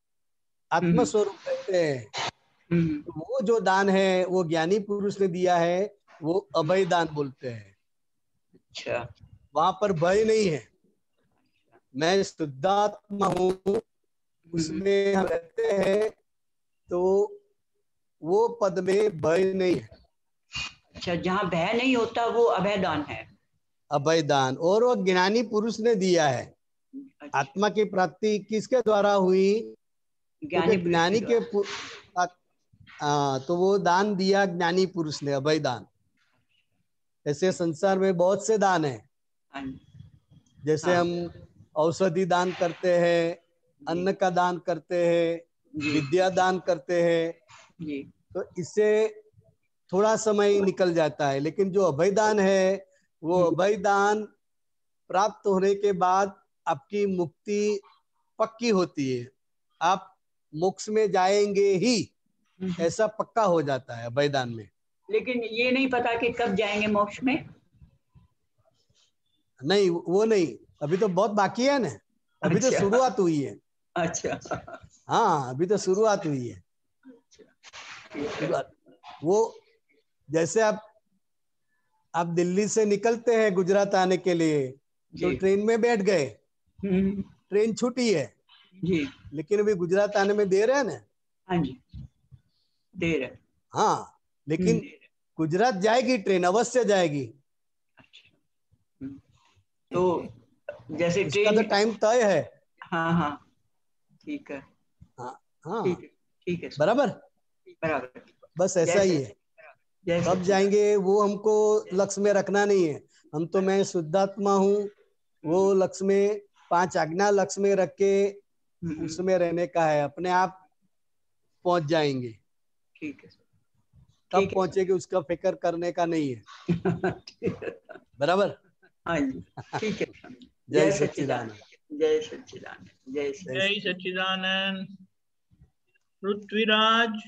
Speaker 2: आत्म स्वरूप रहते हैं, तो वो जो दान है वो ज्ञानी पुरुष ने दिया है, वो अभय दान बोलते हैं।
Speaker 7: अच्छा।
Speaker 2: वहां पर भय नहीं है, मैं शुद्धात्मा हूँ, उसमें हम रहते हैं, तो वो पद में भय नहीं है।
Speaker 7: अच्छा, जहाँ भय नहीं होता वो अभय दान है।
Speaker 2: अभय दान, और वो ज्ञानी पुरुष ने दिया है।
Speaker 7: अच्छा।
Speaker 2: आत्मा की प्राप्ति किसके द्वारा हुई? क्योंकि
Speaker 7: ज्ञानी पुरुष
Speaker 2: ज्ञानी के
Speaker 7: द्वारा।
Speaker 2: तो वो दान दिया ज्ञानी पुरुष ने, अभय दान। ऐसे संसार में बहुत से दान है,
Speaker 7: हाँ।
Speaker 2: जैसे हम औषधि दान करते हैं, अन्न का दान करते हैं, विद्या दान करते हैं।
Speaker 7: जी।
Speaker 2: तो इससे थोड़ा समय निकल जाता है, लेकिन जो अभयदान है वो अभयदान प्राप्त होने के बाद आपकी मुक्ति पक्की होती है, आप मोक्ष में जाएंगे ही, ऐसा पक्का हो जाता है अभयदान में।
Speaker 7: लेकिन ये नहीं पता कि कब जाएंगे मोक्ष में।
Speaker 2: नहीं, वो नहीं, अभी तो बहुत बाकी है ना, अभी तो शुरुआत हुई है।
Speaker 7: अच्छा,
Speaker 2: हाँ, अभी तो शुरुआत हुई है। वो जैसे आप दिल्ली से निकलते हैं गुजरात आने के लिए, तो ट्रेन में बैठ गए, ट्रेन छूटी है
Speaker 7: जी,
Speaker 2: लेकिन अभी गुजरात आने में देर है ना।
Speaker 7: हाँ जी, देर है।
Speaker 2: हाँ, लेकिन गुजरात जाएगी ट्रेन, अवश्य जाएगी।
Speaker 7: तो जैसे
Speaker 2: इसका तो टाइम तय है।
Speaker 7: हाँ हाँ, ठीक है।
Speaker 2: हाँ हाँ,
Speaker 7: ठीक है,
Speaker 2: बराबर
Speaker 7: बराबर,
Speaker 2: बस ऐसा ही है। कब जाएंगे वो हमको लक्ष्य में रखना नहीं है। हम तो मैं शुद्धात्मा हूँ, वो लक्ष्य में 5 आज्ञा लक्ष्य में रख के उसमें रहने का है, अपने आप पहुंच जाएंगे।
Speaker 7: ठीक है,
Speaker 2: कब पहुंचेगी उसका फिक्र करने का नहीं है। बराबर,
Speaker 7: हाँ जी, ठीक है।
Speaker 2: जय सच्चिदानंद,
Speaker 7: जय सच्चिदानंद, जय
Speaker 1: सच्चिदानंद। पृथ्वीराज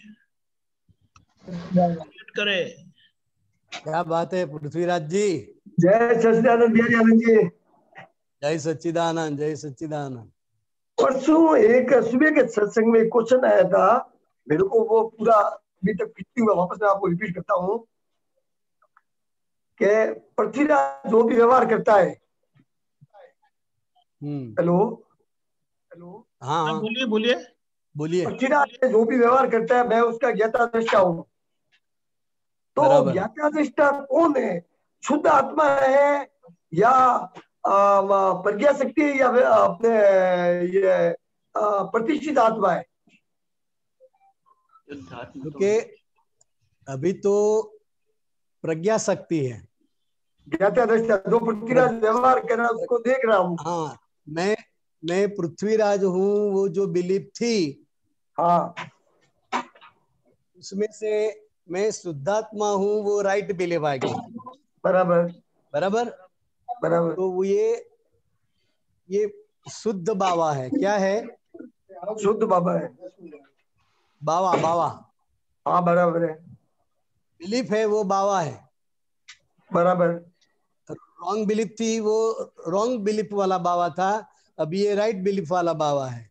Speaker 1: करे।
Speaker 2: क्या बात है पृथ्वीराज जी।
Speaker 8: जय सच्चिदानंद बिहारी आनंद जी।
Speaker 2: जय सच्चिदानंद, जय सच्चिदानंद।
Speaker 8: परसों एक सुबह के सत्संग में क्वेश्चन आया था मेरे को, वो पूरा अभी तक फिट हुआ, वापस मैं आपको रिपीट करता हूँ कि पृथ्वीराज जो भी व्यवहार करता है। हेलो हेलो,
Speaker 2: हाँ
Speaker 1: बोलिए बोलिए
Speaker 2: बोलिए।
Speaker 8: पृथ्वीराज जो भी व्यवहार करता है मैं उसका ज्ञाता दृष्टा हूँ। तो ज्ञाता दृष्टा कौन है? शुद्ध आत्मा है या प्रज्ञा शक्ति है या अपने ये प्रतिष्ठित आत्मा है?
Speaker 2: क्योंकि अभी तो प्रज्ञा शक्ति है,
Speaker 8: ज्ञाता दृष्टा जो पृथ्वीराज व्यवहार कर रहा है उसको देख रहा हूँ।
Speaker 2: हाँ, मैं पृथ्वीराज हूँ, वो जो बिलीफ थी,
Speaker 8: हाँ,
Speaker 2: उसमें से मैं शुद्धात्मा हूँ, वो राइट बिलीफ आ गई।
Speaker 8: बराबर
Speaker 2: बराबर
Speaker 8: बराबर।
Speaker 2: तो वो ये शुद्ध बाबा है। क्या है?
Speaker 8: शुद्ध बाबा है,
Speaker 2: बाबा बाबा।
Speaker 8: हाँ बराबर है,
Speaker 2: बिलीफ है वो बाबा है।
Speaker 8: बराबर।
Speaker 2: रॉन्ग बिलीफ थी, वो रॉन्ग बिलीफ वाला बाबा था, अभी ये राइट बिलीफ वाला बाबा है।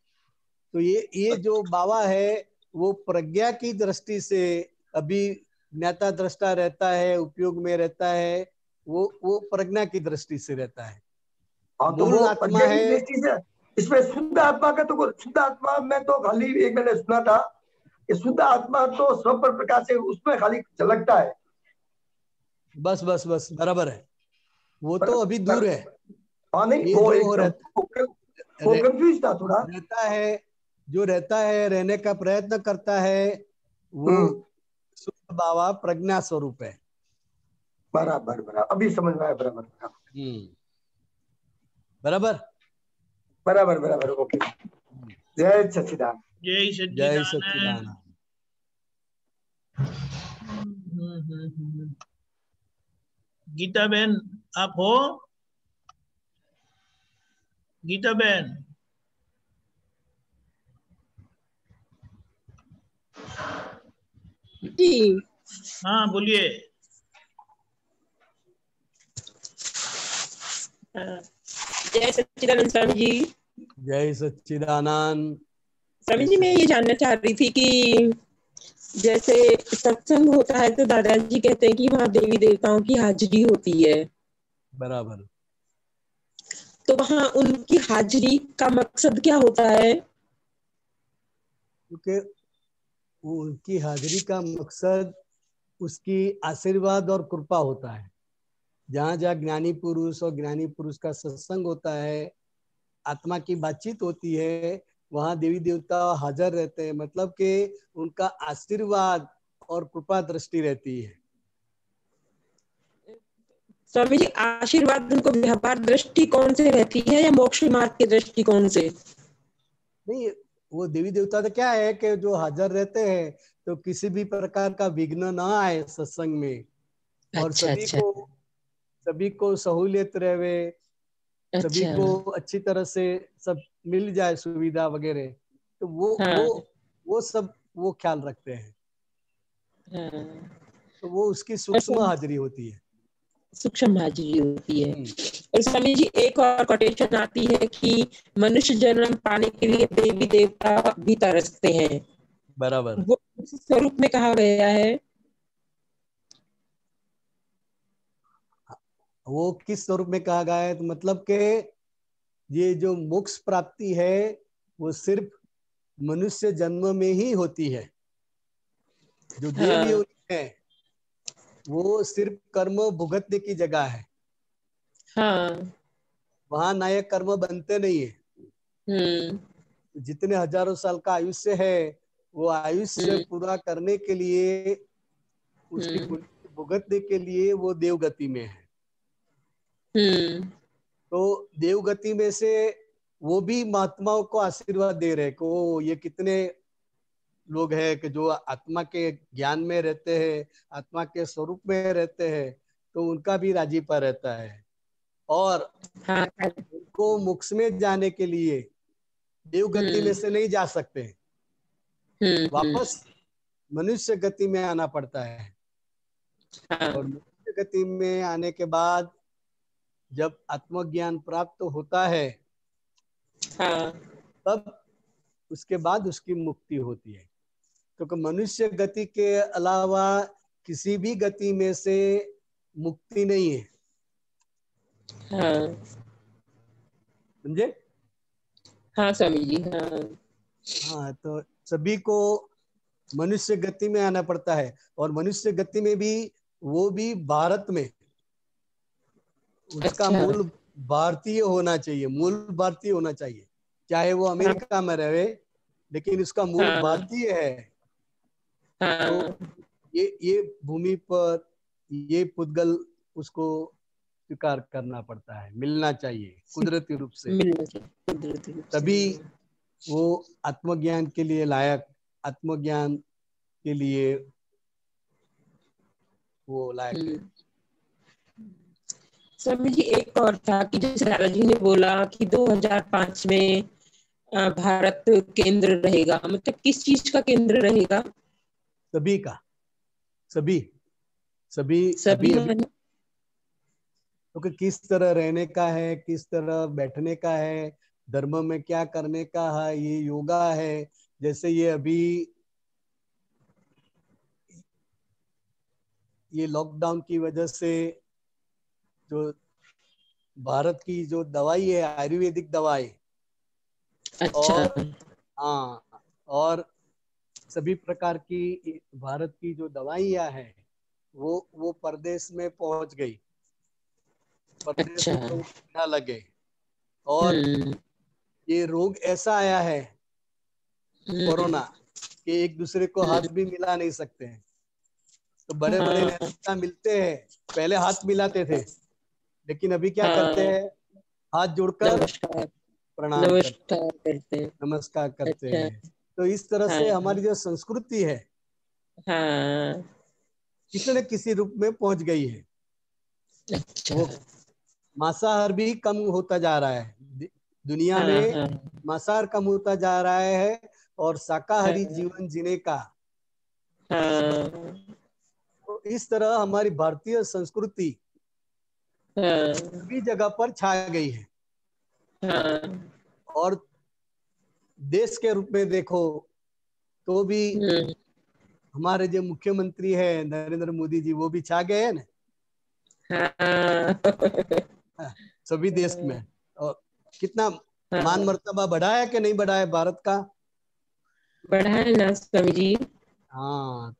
Speaker 2: तो ये जो बाबा है वो प्रज्ञा की दृष्टि से अभी ज्ञाता दृष्टा रहता है, उपयोग में रहता है, वो प्रज्ञा की दृष्टि से रहता है।
Speaker 8: हाँ, तो वो आत्मा है। इसमें शुद्ध आत्मा का तो शुद्ध आत्मा में तो खाली एक मैंने सुना था कि शुद्ध आत्मा तो स्व पर प्रकाश है, उसमें खाली झलकता है।
Speaker 2: बस बस बस, बराबर है। वो तो अभी दूर है।
Speaker 8: हाँ नहीं, वो कंफ्यूज था थोड़ा।
Speaker 2: रहता है, जो रहता है, रहने का प्रयत्न करता है, वो शुद्ध बाबा प्रज्ञा स्वरूप है।
Speaker 8: बराबर बराबर, अभी समझ में आया। बराबर
Speaker 2: बराबर
Speaker 8: बराबर बराबर, ओके। जय सच्चिदानंद,
Speaker 1: जय
Speaker 2: जय सच्चिदानंद।
Speaker 1: गीता बहन आप हो? गीता बहन,
Speaker 9: जी
Speaker 1: हाँ बोलिए।
Speaker 9: जय सच्चिदानंद स्वामी जी।
Speaker 2: जय सच्चिदानंद।
Speaker 9: स्वामी जी, मैं ये जानना चाह रही थी कि जैसे सत्संग होता है तो दादाजी कहते हैं कि वहाँ देवी देवताओं की हाजिरी होती है।
Speaker 2: बराबर।
Speaker 9: तो वहाँ उनकी हाजिरी का मकसद क्या होता है?
Speaker 2: क्योंकि उनकी हाजिरी का मकसद उसकी आशीर्वाद और कृपा होता है। जहाँ जहाँ ज्ञानी पुरुष और ज्ञानी पुरुष का सत्संग होता है, आत्मा की बातचीत होती है, वहाँ देवी देवता हाजिर रहते हैं। मतलब कि उनका आशीर्वाद और कृपा दृष्टि रहती है।
Speaker 9: स्वामी जी, आशीर्वाद उनको व्यापार दृष्टिकोण से रहती है या मोक्ष मार्ग के दृष्टिकोण से?
Speaker 2: नहीं, वो देवी देवता तो क्या है कि जो हाजिर रहते हैं तो किसी भी प्रकार का विघ्न ना आए सत्संग में, और
Speaker 9: अच्छा अच्छा
Speaker 2: सभी को सहूलियत रहे, सभी
Speaker 9: अच्छा।
Speaker 2: को अच्छी तरह से सब मिल जाए सुविधा वगैरह, तो
Speaker 9: हाँ
Speaker 2: वो सब वो ख्याल रखते हैं।
Speaker 9: हाँ।
Speaker 2: तो वो उसकी
Speaker 9: और
Speaker 2: सूक्ष्म हाजिरी होती है।
Speaker 9: सूक्ष्म हाजिरी होती है।
Speaker 2: हम्म।
Speaker 9: और स्वामी जी एक और कोटेशन आती है कि मनुष्य जन्म पाने के लिए देवी देवता भी तरसते हैं,
Speaker 2: बराबर।
Speaker 9: वो किस स्वरूप में कहा गया है?
Speaker 2: वो किस स्वरूप में कहा गया है, तो मतलब के ये जो मोक्ष प्राप्ति है वो सिर्फ मनुष्य जन्म में ही होती है। जो देव
Speaker 9: हाँ
Speaker 2: योनि है वो सिर्फ कर्म भुगतने की जगह है,
Speaker 9: हाँ।
Speaker 2: वहां नायक कर्म बनते नहीं है। जितने हजारों साल का आयुष्य है वो आयुष्य पूरा करने के लिए, उसकी पुण्य भुगतने के लिए वो देवगति में है। तो देवगति में से वो भी महात्माओं को आशीर्वाद दे रहे कि वो ये कितने लोग हैं कि जो आत्मा के ज्ञान में रहते हैं, आत्मा के स्वरूप में रहते हैं, तो उनका भी राजीपा रहता है। और
Speaker 9: हाँ
Speaker 2: उनको मोक्ष में जाने के लिए देवगति में से नहीं जा सकते, वापस मनुष्य गति में आना पड़ता है। और मनुष्य गति में आने के बाद जब आत्मज्ञान प्राप्त होता है तब उसके बाद उसकी मुक्ति होती है, क्योंकि मनुष्य गति के अलावा किसी भी गति में से मुक्ति नहीं है। समझे?
Speaker 9: हाँ स्वामी जी। हाँ
Speaker 2: हाँ, तो सभी को मनुष्य गति में आना पड़ता है। और मनुष्य गति में भी वो भी भारत में, उसका
Speaker 9: अच्छा।
Speaker 2: मूल भारतीय होना चाहिए, मूल भारतीय होना चाहिए, चाहे वो अमेरिका में रहे, लेकिन उसका मूल भारतीय है। तो ये भूमि पर ये पुद्गल उसको स्वीकार करना पड़ता है, मिलना चाहिए कुदरती रूप से, तभी वो आत्मज्ञान के लिए लायक, आत्मज्ञान के लिए वो लायक है।
Speaker 9: स्वामी जी एक और था कि जैसे दादाजी ने बोला कि 2005 में भारत केंद्र रहेगा, मतलब किस चीज का केंद्र रहेगा?
Speaker 2: सभी का, सभी
Speaker 9: सभी
Speaker 2: तो किस तरह रहने का है, किस तरह बैठने का है, धर्म में क्या करने का है, ये योगा है। जैसे ये अभी ये लॉकडाउन की वजह से जो भारत की जो दवाई है आयुर्वेदिक दवाई,
Speaker 9: अच्छा।
Speaker 2: और सभी प्रकार की भारत की जो दवाइयां हैं वो परदेश में पहुंच गई, परदेश में लोग ना लगे। और ये रोग ऐसा आया है कोरोना कि एक दूसरे को हाथ भी मिला नहीं सकते हैं। तो बड़े बड़े नेता मिलते हैं, पहले हाथ मिलाते थे, लेकिन अभी क्या करते हैं, हाथ जोड़कर प्रणाम नमस्कार करते हैं। तो इस तरह से हमारी जो संस्कृति है किसी न किसी रूप में पहुंच गई है। वो मांसाहार भी कम होता जा रहा है दुनिया में, मांसाहार कम होता जा रहा है और शाकाहारी जीवन जीने का। तो इस तरह हमारी भारतीय संस्कृति सभी जगह पर छा गई है। और देश के रूप में देखो तो भी हमारे जो मुख्यमंत्री है नरेंद्र मोदी जी, वो भी छा गए हैं ना सभी देश में। और कितना मान मर्तबा बढ़ा है कि नहीं बढ़ा है भारत का?
Speaker 9: बढ़ा है ना स्वामी जी।
Speaker 2: हाँ,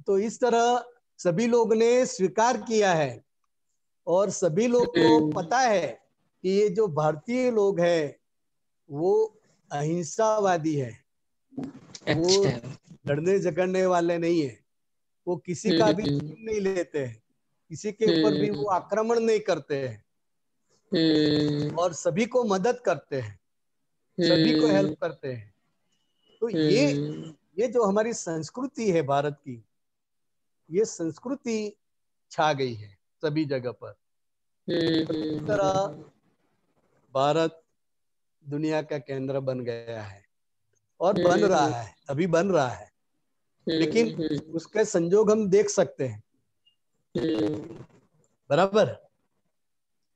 Speaker 2: तो इस तरह सभी लोग ने स्वीकार किया है और सभी लोग को पता है कि ये जो भारतीय लोग हैं वो अहिंसावादी है, वो लड़ने झगड़ने वाले नहीं है, वो किसी का भी खून नहीं लेते हैं, किसी के ऊपर भी वो आक्रमण नहीं करते हैं, और सभी को मदद करते हैं, सभी को हेल्प करते हैं। तो ये जो हमारी संस्कृति है भारत की, ये संस्कृति छा गई है सभी जगह पर। इस तरह भारत दुनिया का केंद्र बन गया है और बन रहा है, अभी बन रहा है, लेकिन उसके संजोग हम देख सकते हैं। बराबर।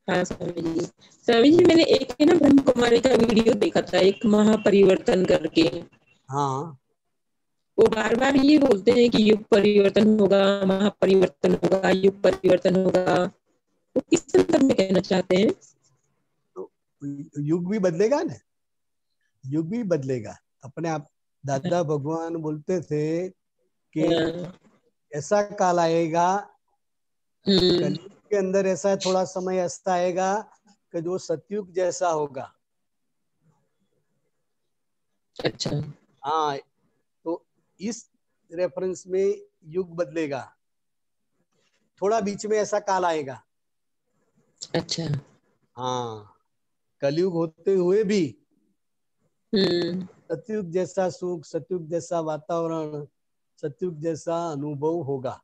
Speaker 9: हाँ स्वामी जी मैंने एक ना ब्रह्म कुमारी का वीडियो देखा था, एक महापरिवर्तन करके।
Speaker 2: हाँ,
Speaker 9: वो बार बार ये बोलते हैं कि युग परिवर्तन होगा, महापरिवर्तन होगा, युग परिवर्तन होगा। वो किस संदर्भ में कहना चाहते हैं?
Speaker 2: तो युग भी बदलेगा ना, युग भी बदलेगा अपने आप। दादा भगवान बोलते थे कि ऐसा काल आएगा, कलयुग के अंदर ऐसा थोड़ा समय ऐसा आएगा कि जो सतयुग जैसा होगा।
Speaker 9: अच्छा।
Speaker 2: हाँ, तो इस रेफरेंस में युग बदलेगा, थोड़ा बीच में ऐसा काल आएगा।
Speaker 9: अच्छा।
Speaker 2: हाँ, कलयुग होते हुए भी सतयुग जैसा सुख, सतयुग जैसा वातावरण, सतयुग जैसा अनुभव होगा,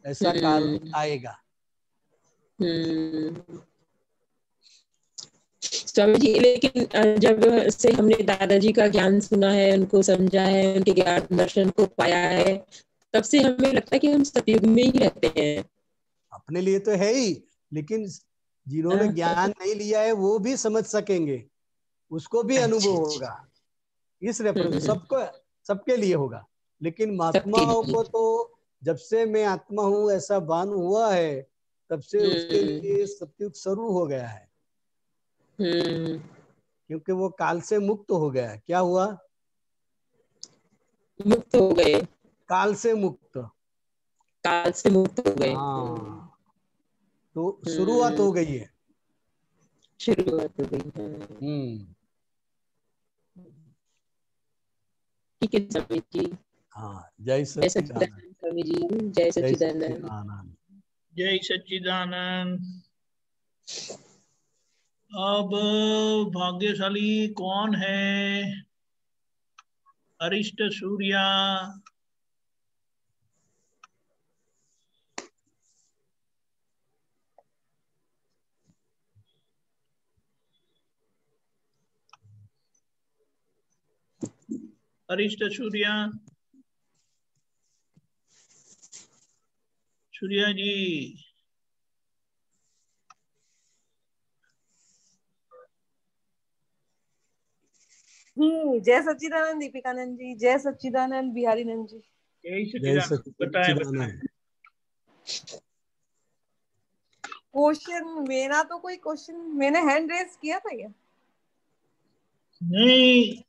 Speaker 2: ऐसा काल आएगा।
Speaker 9: स्वामी जी लेकिन जब से हमने दादाजी का ज्ञान सुना है, उनको समझा है, उनके ज्ञान दर्शन को पाया है, तब से हमें लगता है कि हम सतयुग में ही रहते हैं।
Speaker 2: अपने लिए तो है ही, लेकिन जिन्होंने ज्ञान नहीं लिया है वो भी समझ सकेंगे, उसको भी अनुभव होगा। इस रेफरेंस सबको, सबके लिए होगा। लेकिन महात्माओं को तो जब से मैं आत्मा हूं ऐसा भान हुआ है, तब से उसके लिए सतयुग शुरू हो गया है, क्योंकि वो काल से मुक्त हो गया। क्या हुआ?
Speaker 9: मुक्त हो गए,
Speaker 2: काल से मुक्त,
Speaker 9: काल से मुक्त हो गए।
Speaker 2: हाँ, तो शुरुआत हो गई है,
Speaker 9: शुरुआत हो गई। ठीक है स्वामी जी।
Speaker 2: हाँ, जय सच्चिदानंद
Speaker 9: स्वामी जी, जय सच्चिदानंद।
Speaker 1: जय सच्चिदानंद। अब भाग्यशाली कौन है? अरिष्ट सूर्या, अरिष्ट सूर्या, सूर्या जी।
Speaker 10: जय सच्चिदानंद दीपिकानंद जी, जय सच्चिदानंद बिहारी नंद जी।
Speaker 1: जय सच्चिदानंद।
Speaker 10: क्वेश्चन मेरा तो कोई क्वेश्चन, मैंने हैंड रेस किया था क्या?
Speaker 1: नहीं,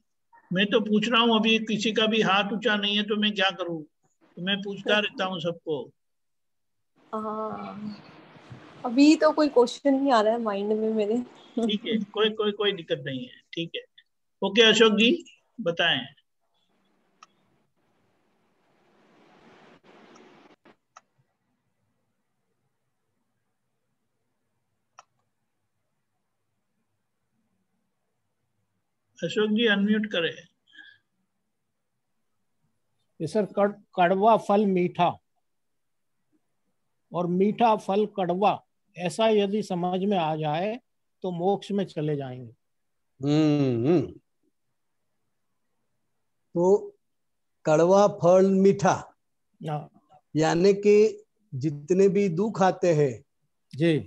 Speaker 1: मैं तो पूछ रहा हूँ, अभी किसी का भी हाथ ऊंचा नहीं है तो मैं क्या करूँ? तो मैं पूछता रहता हूँ सबको।
Speaker 10: अभी तो कोई क्वेश्चन नहीं आ रहा है माइंड में मेरे।
Speaker 1: ठीक है, कोई दिक्कत नहीं है, ठीक है। ओके अशोक जी बताएं। अशोक जी अनम्यूट करें।
Speaker 6: सर कड़वा फल मीठा और मीठा फल कड़वा, ऐसा यदि समझ में आ जाए तो मोक्ष में चले जाएंगे।
Speaker 2: तो कड़वा फल मीठा, यानी कि जितने भी दुख आते हैं
Speaker 6: जी,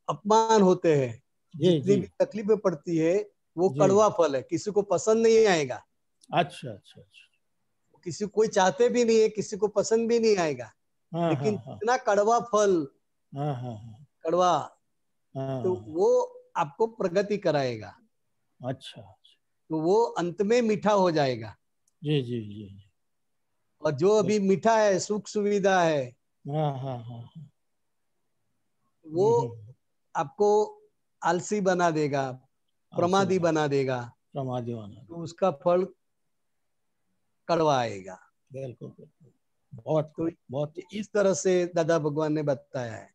Speaker 2: अपमान होते हैं, जितनी भी तकलीफें पड़ती है, वो कड़वा फल है, किसी को पसंद नहीं आएगा।
Speaker 6: अच्छा अच्छा अच्छा।
Speaker 2: किसी कोई चाहते भी नहीं है, किसी को पसंद भी नहीं आएगा। लेकिन इतना कड़वा फल, कड़वा, तो वो आपको प्रगति कराएगा।
Speaker 6: अच्छा,
Speaker 2: तो वो अंत में मीठा हो जाएगा।
Speaker 6: जी जी जी।
Speaker 2: और जो अभी मीठा है, सुख सुविधा है, वो आपको आलसी बना देगा, प्रमादी बना देगा, तो उसका फल कड़वा आएगा।
Speaker 6: बिल्कुल, बहुत
Speaker 2: तो
Speaker 6: बहुत
Speaker 2: इस तरह से दादा भगवान ने बताया है।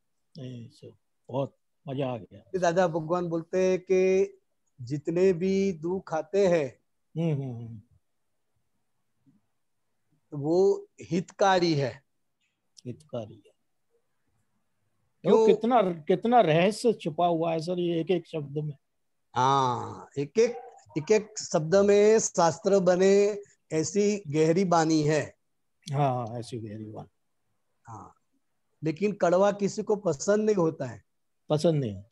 Speaker 6: बहुत मजा आ गया।
Speaker 2: दादा भगवान बोलते हैं कि जितने भी दुख आते हैं, वो हितकारी है।
Speaker 6: हितकारी है। तो कितना कितना रहस्य छुपा हुआ है सर ये एक एक शब्द में।
Speaker 2: हाँ, एक एक शब्द में शास्त्र बने, ऐसी गहरी बानी है।
Speaker 6: हाँ, ऐसी गहरी बानी।
Speaker 2: हाँ, लेकिन कड़वा किसी को पसंद नहीं होता है।
Speaker 6: पसंद नहीं होता,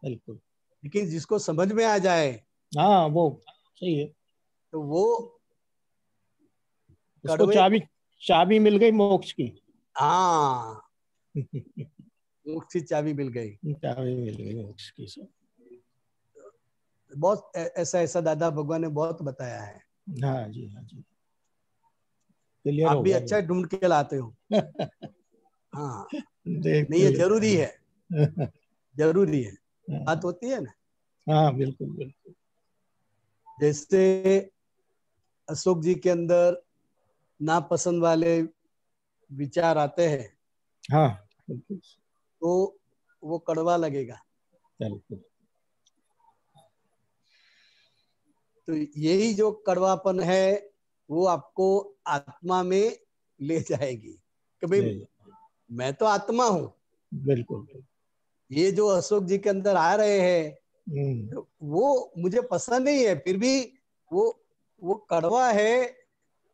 Speaker 6: बिल्कुल।
Speaker 2: लेकिन जिसको समझ में आ जाए,
Speaker 6: हाँ वो सही है,
Speaker 2: तो वो
Speaker 6: उसको चाबी मिल गई मोक्ष की।
Speaker 2: हाँ, मोक्ष की चाबी मिल गई।
Speaker 6: चाबी मिल गई मोक्ष की।
Speaker 2: बहुत ऐसा दादा भगवान ने बहुत बताया है।
Speaker 6: हाँ जी, हाँ जी, क्लियर
Speaker 2: आप
Speaker 6: हो
Speaker 2: भी
Speaker 6: गया।
Speaker 2: अच्छा ढूंढ के लाते हो। हाँ, नहीं, ये जरूरी है, जरूरी है, बात होती है ना।
Speaker 6: हाँ बिल्कुल बिल्कुल।
Speaker 2: जैसे अशोक जी के अंदर नापसंद वाले विचार आते हैं,
Speaker 6: हाँ बिल्कुल,
Speaker 2: तो वो कड़वा लगेगा।
Speaker 6: बिल्कुल।
Speaker 2: तो यही जो कड़वापन है वो आपको आत्मा में ले जाएगी कि भाई मैं तो आत्मा हूं।
Speaker 6: बिल्कुल।
Speaker 2: ये जो अशोक जी के अंदर आ रहे हैं वो मुझे पसंद नहीं है, फिर भी वो कड़वा है,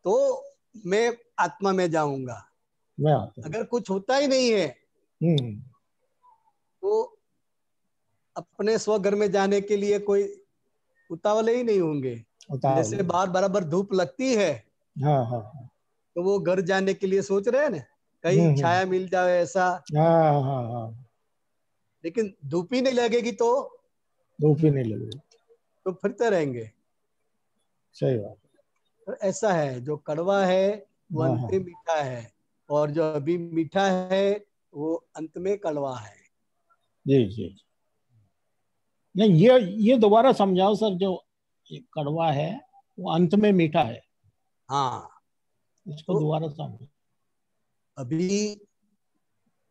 Speaker 2: तो मैं आत्मा में जाऊंगा। अगर कुछ होता ही नहीं है तो अपने स्वघर में जाने के लिए कोई उतावले ही नहीं होंगे। जैसे बाहर बराबर धूप लगती है,
Speaker 6: हाँ हाँ,
Speaker 2: तो वो घर जाने के लिए सोच रहे हैं ना, कहीं छाया मिल जाए ऐसा।
Speaker 6: हाँ हाँ हाँ।
Speaker 2: लेकिन धूप ही नहीं लगेगी तो फिरते रहेंगे।
Speaker 6: सही बात।
Speaker 2: तो ऐसा है, जो कड़वा है वो अंत में मीठा है, और जो अभी मीठा है वो अंत में कड़वा है।
Speaker 6: जी जी। नहीं, ये दोबारा समझाओ सर, जो कड़वा है वो अंत में मीठा है।
Speaker 2: हाँ,
Speaker 6: इसको तो दोबारा समझो।
Speaker 2: अभी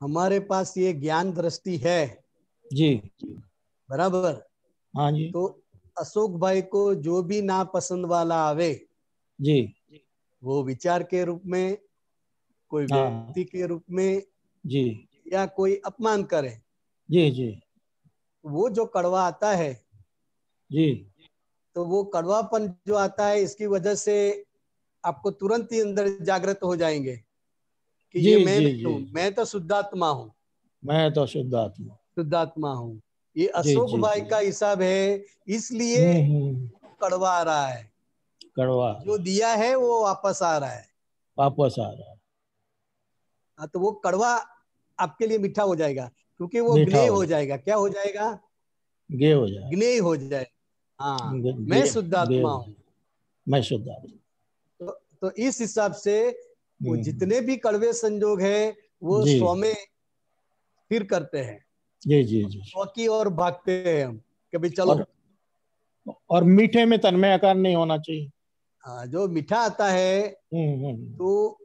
Speaker 2: हमारे पास ये ज्ञान दृष्टि है
Speaker 6: जी,
Speaker 2: बराबर।
Speaker 6: हाँ जी।
Speaker 2: तो अशोक भाई को जो भी नापसंद वाला आवे
Speaker 6: जी,
Speaker 2: वो विचार के रूप में, कोई व्यक्ति के रूप में,
Speaker 6: जी,
Speaker 2: या कोई अपमान करे,
Speaker 6: जी जी,
Speaker 2: वो जो कड़वा आता है,
Speaker 6: जी,
Speaker 2: तो वो कड़वापन जो आता है इसकी वजह से आपको तुरंत ही अंदर जागृत हो जाएंगे कि
Speaker 6: जी,
Speaker 2: ये मैं
Speaker 6: जी,
Speaker 2: नहीं हूँ, मैं तो शुद्धात्मा हूँ,
Speaker 6: मैं तो शुद्धात्मा
Speaker 2: हूँ। ये अशोक भाई का हिसाब है, इसलिए कड़वा आ रहा है।
Speaker 6: कड़वा
Speaker 2: जो दिया है वो वापस आ रहा है, तो वो कड़वा आपके लिए मीठा हो जाएगा, क्योंकि वो ज्ञेय हो जाएगा। क्या हो जाएगा?
Speaker 6: ज्ञेय हो जाएगा,
Speaker 2: ज्ञेय हो जाएगा। हाँ, मैं शुद्धात्मा हूँ।
Speaker 6: मैं शुद्धात्मा।
Speaker 2: तो इस हिसाब से वो जितने भी कड़वे संजोग है वो स्व में स्थिर करते हैं।
Speaker 6: जी जी जी।
Speaker 2: स्व की ओर भागते हैं हम कि भाई चलो।
Speaker 6: और मीठे में तन्मय आकार नहीं होना चाहिए।
Speaker 2: हाँ, जो मीठा आता है तो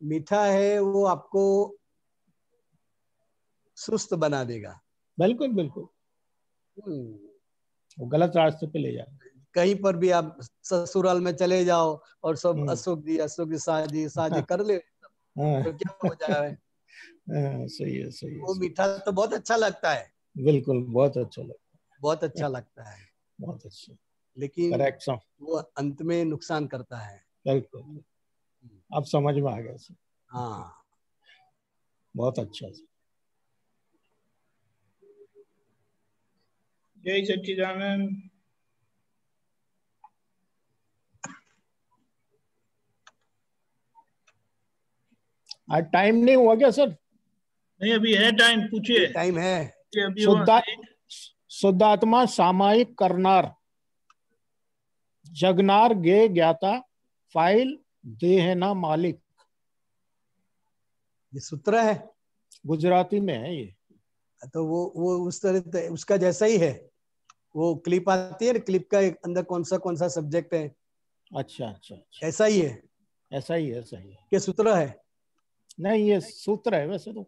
Speaker 2: मीठा है वो आपको सुस्त बना देगा।
Speaker 6: बिल्कुल बिल्कुल, वो गलत रास्ते पे ले जाए।
Speaker 2: कहीं पर भी आप ससुराल में चले जाओ और सब अशोक जी शादी कर ले, तो क्या हो जाए?
Speaker 6: सही है, सही है।
Speaker 2: वो मीठा तो बहुत अच्छा लगता है।
Speaker 6: बिल्कुल, बहुत अच्छा लगता है,
Speaker 2: बहुत अच्छा लगता है,
Speaker 6: बहुत अच्छा।
Speaker 2: लेकिन वो अंत में नुकसान करता है।
Speaker 6: बिल्कुल, अब समझ में आ गया सर।
Speaker 2: हाँ,
Speaker 6: बहुत अच्छा।
Speaker 1: जय सच्चिदानंद।
Speaker 6: आज टाइम नहीं हुआ क्या सर?
Speaker 1: नहीं, अभी है टाइम, पूछिए।
Speaker 2: टाइम है।
Speaker 6: शुद्धात्मा सामायिक करनार, जगनार गे ज्ञाता, फाइल देह ना मालिक।
Speaker 2: ये सूत्र है,
Speaker 6: गुजराती में है ये।
Speaker 2: तो वो उस तरह उसका जैसा ही है। वो क्लिप आती है ना, क्लिप का अंदर कौन सा सब्जेक्ट है।
Speaker 6: अच्छा अच्छा अच्छा,
Speaker 2: ऐसा ही है,
Speaker 6: ऐसा ही है, सही है।
Speaker 2: क्या सूत्र है?
Speaker 6: नहीं, ये सूत्र है वैसे तो।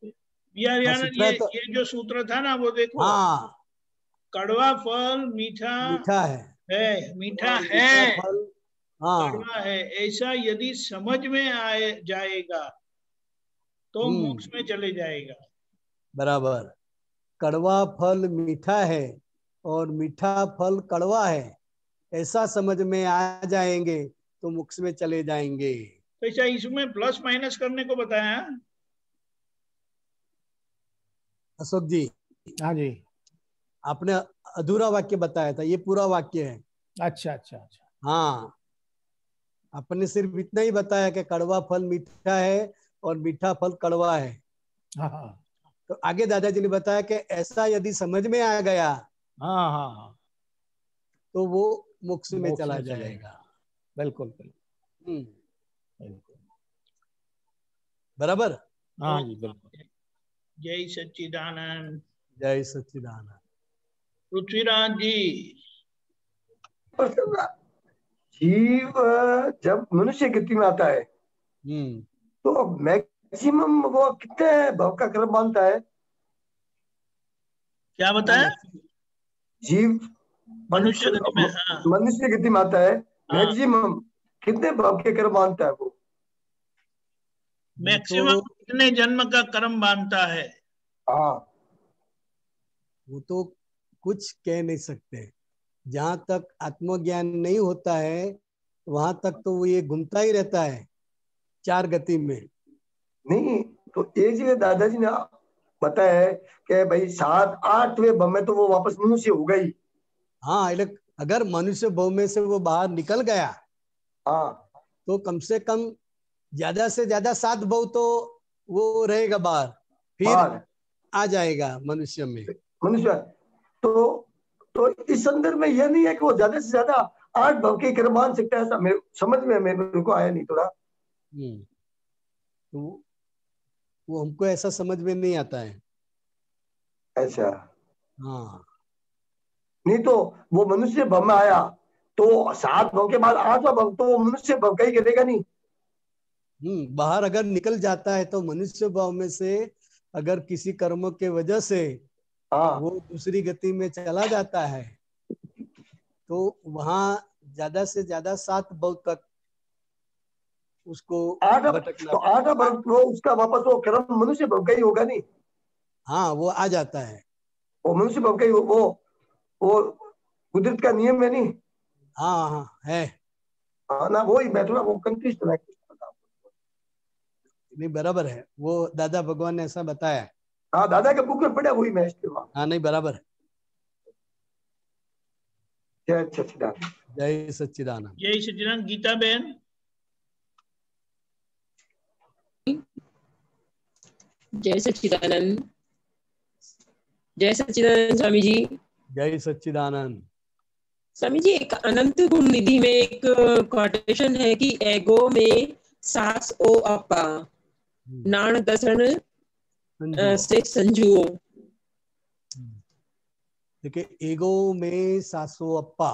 Speaker 1: ये जो सूत्र था ना, वो देखो।
Speaker 2: हाँ,
Speaker 1: कड़वा फल मीठा
Speaker 2: मीठा है,
Speaker 1: मीठा है।
Speaker 2: फल हाँ
Speaker 1: कड़वा है, ऐसा यदि समझ में आए जाएगा तो मोक्ष में चले जाएगा।
Speaker 2: बराबर। कड़वा फल मीठा है और मीठा फल कड़वा है, ऐसा समझ में आ जाएंगे तो मोक्ष में चले जाएंगे।
Speaker 1: तो ऐसा इसमें प्लस माइनस करने को बताया।
Speaker 2: अशोक जी,
Speaker 6: हाँ जी,
Speaker 2: आपने अधूरा वाक्य बताया था, ये पूरा वाक्य है।
Speaker 6: अच्छा अच्छा अच्छा।
Speaker 2: हाँ, आपने सिर्फ इतना ही बताया कि कड़वा फल मीठा है और मीठा फल कड़वा है।
Speaker 6: हाँ हाँ
Speaker 2: तो आगे दादाजी ने बताया कि ऐसा यदि समझ में आ गया
Speaker 6: हाँ हाँ,
Speaker 2: तो वो मोक्ष में
Speaker 6: मोक्ष
Speaker 2: चला
Speaker 6: में चले
Speaker 2: जाएगा।
Speaker 6: बिल्कुल बिल्कुल बिल्कुल।
Speaker 2: बराबर।
Speaker 6: हाँ जी बिल्कुल।
Speaker 1: जय सच्चिदानंद।
Speaker 2: जय सच्चिदानंद।
Speaker 1: पृथ्वीराज जी।
Speaker 8: जीव जब मनुष्य गति में आता है तो मैक्सिमम वो कितने भाव का कर्म मानता है?
Speaker 1: क्या बताया?
Speaker 8: जीव
Speaker 1: मनुष्य गति में, हाँ,
Speaker 8: मनुष्य गति में आता है,
Speaker 1: हाँ,
Speaker 8: मैक्सिमम कितने भाव के कर्म मानता है वो?
Speaker 1: मैक्सिमम कितने जन्म का कर्म बांधता है?
Speaker 8: हाँ,
Speaker 2: वो तो कुछ कह नहीं सकते। जहां तक आत्मज्ञान नहीं होता है वहां तक तो वो ये घूमता ही रहता है चार गति में।
Speaker 8: नहीं तो एक जगह दादाजी ने बताया है कि भाई 7-8वें भाव में तो वो वापस मनुष्य हो गई।
Speaker 2: हाँ, अगर मनुष्य भाव में से वो बाहर निकल गया,
Speaker 8: हाँ,
Speaker 2: तो कम से कम ज्यादा से ज्यादा 7 भाव तो वो रहेगा बाहर, फिर आ जाएगा मनुष्य में।
Speaker 8: मनुष्य तो इस संदर्भ में यह नहीं है कि वो ज्यादा से ज्यादा 8 भाव के कर्म मान सकता है, ऐसा मेरे समझ में मेरे को आया नहीं थोड़ा।
Speaker 2: तो वो हमको ऐसा समझ में नहीं आता है।
Speaker 8: ऐसा?
Speaker 2: हाँ,
Speaker 8: नहीं तो वो मनुष्य भाव में आया तो 7 भाव के बाद 8वां भाव तो वो मनुष्य भाव का ही करेगा नहीं।
Speaker 2: बाहर अगर निकल जाता है तो मनुष्य भाव में से अगर किसी कर्म के वजह से वो दूसरी गति में चला जाता है तो वहां ज्यादा से ज्यादा 7 भाव तक उसको भटकना।
Speaker 8: तो 8वां भाव वो उसका वापस वो कर्म मनुष्य भाव का ही होगा नहीं।
Speaker 2: हाँ, वो आ जाता है,
Speaker 8: वो मनुष्य भाव का ही वो कुदरत का नियम है नहीं।
Speaker 2: हाँ हाँ है।
Speaker 8: हाँ ना, वो ही मैं थोड़ा वो कंफ्यूज था।
Speaker 2: नहीं, बराबर है, वो दादा भगवान ने ऐसा बताया।
Speaker 8: हाँ, दादा के बुक में पढ़ा, वही मैं इस्तेमाल।
Speaker 2: हाँ, नहीं बराबर है।
Speaker 8: जय सच्चिदानंद।
Speaker 2: जय सच्चिदानंद।
Speaker 1: जय सच्चिदानंद। गीता बहन।
Speaker 9: जय सच्चिदानंद। जय सच्चिदानंद स्वामी जी।
Speaker 2: जय सच्चिदानंद।
Speaker 9: स्वामी जी, एक अनंत गुण निधि में एक कोटेशन है कि एगो में सास ओ अपा नाण दसन से संजुओ।
Speaker 2: देखिए, एगो में सासो अप्पा।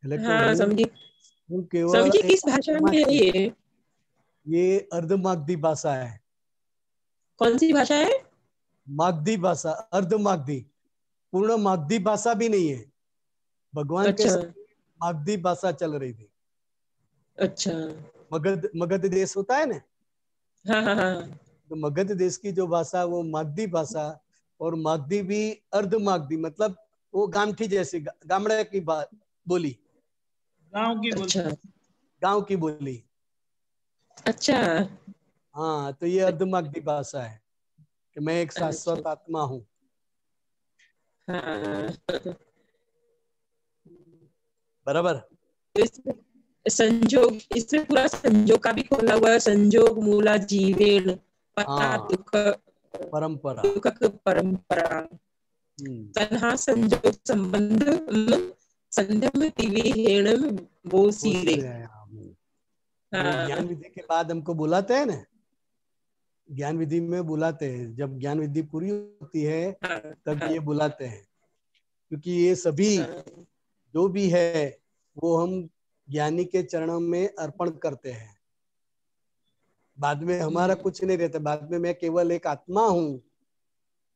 Speaker 9: हाँ समझी।
Speaker 2: केवल
Speaker 9: समझी किस भाषा में है
Speaker 2: ये अर्धमागधी भाषा है।
Speaker 9: कौन सी भाषा है? मागधी
Speaker 2: भाषा, अर्धमागधी। पूर्ण मागधी भाषा भी नहीं है। भगवान के मागधी भाषा चल रही थी।
Speaker 9: अच्छा।
Speaker 2: मगध देश होता है ना।
Speaker 9: हाँ हाँ हाँ।
Speaker 2: तो मगध देश की जो भाषा वो मागधी भाषा, और मागधी भी अर्धमागधी, मतलब वो गामठी जैसी गामड़े की बोली,
Speaker 1: गांव की बोली।
Speaker 9: अच्छा।
Speaker 2: गांव की बोली।
Speaker 9: अच्छा।
Speaker 2: हाँ, तो ये अर्धमागधी भाषा है कि मैं एक शाश्वत आत्मा हूँ।
Speaker 9: हाँ।
Speaker 2: बराबर।
Speaker 9: संजोग, इसमें पूरा संजोग का भी खोला हुआ है। संजोग मूला जीवेण पता दुख
Speaker 2: परंपरा,
Speaker 9: दुख परंपरा तन्हा संजोग संबंध संधम तिविहेण वो सीरे।
Speaker 2: ज्ञान विधि के बाद हमको बुलाते हैं ना, ज्ञान विधि में बुलाते हैं। जब ज्ञान विधि पूरी होती है तब ये बुलाते हैं, क्योंकि ये सभी जो भी है वो हम ज्ञानी के चरणों में अर्पण करते हैं। बाद में हमारा कुछ नहीं रहता, बाद में मैं केवल एक आत्मा हूँ,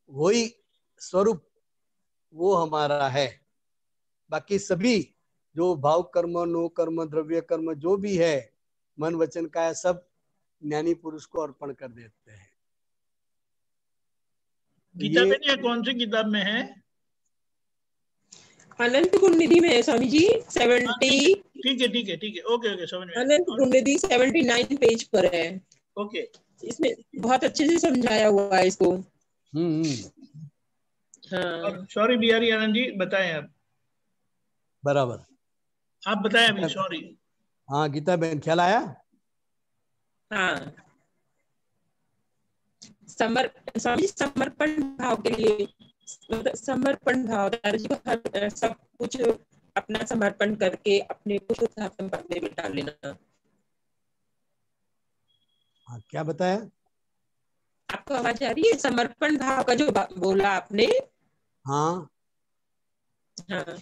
Speaker 2: वही स्वरूप वो हमारा है। बाकी सभी जो भाव कर्म, नो कर्म, द्रव्य कर्म जो भी है, मन वचन काया, सब ज्ञानी पुरुष को अर्पण कर देते हैं।
Speaker 1: गीता में ये कौन सी किताब में है?
Speaker 9: अनंत गुण निधि में है स्वामी जी। 70।
Speaker 1: ठीक है, ओके समझ में।
Speaker 9: अनंत गुण निधि 79 पेज पर है।
Speaker 1: ओके,
Speaker 9: इसमें बहुत अच्छे से समझाया हुआ है इसको।
Speaker 1: हाँ। सॉरी बिहारी आनंद जी, बताएं आप।
Speaker 2: बराबर,
Speaker 1: आप बताएं अभी। सॉरी।
Speaker 2: हाँ गीता बहन, ख्याल आया?
Speaker 9: हाँ, समर्पण भाव के लिए, समर्पण भाव, दादाजी को सब कुछ अपना समर्पण करके अपने को शुद्धात्म पद में डाल लेना।
Speaker 2: हाँ, क्या बताया?
Speaker 9: आपको आवाज आ रही है? समर्पण भाव का जो बोला आपने।
Speaker 2: हाँ
Speaker 9: हाँ,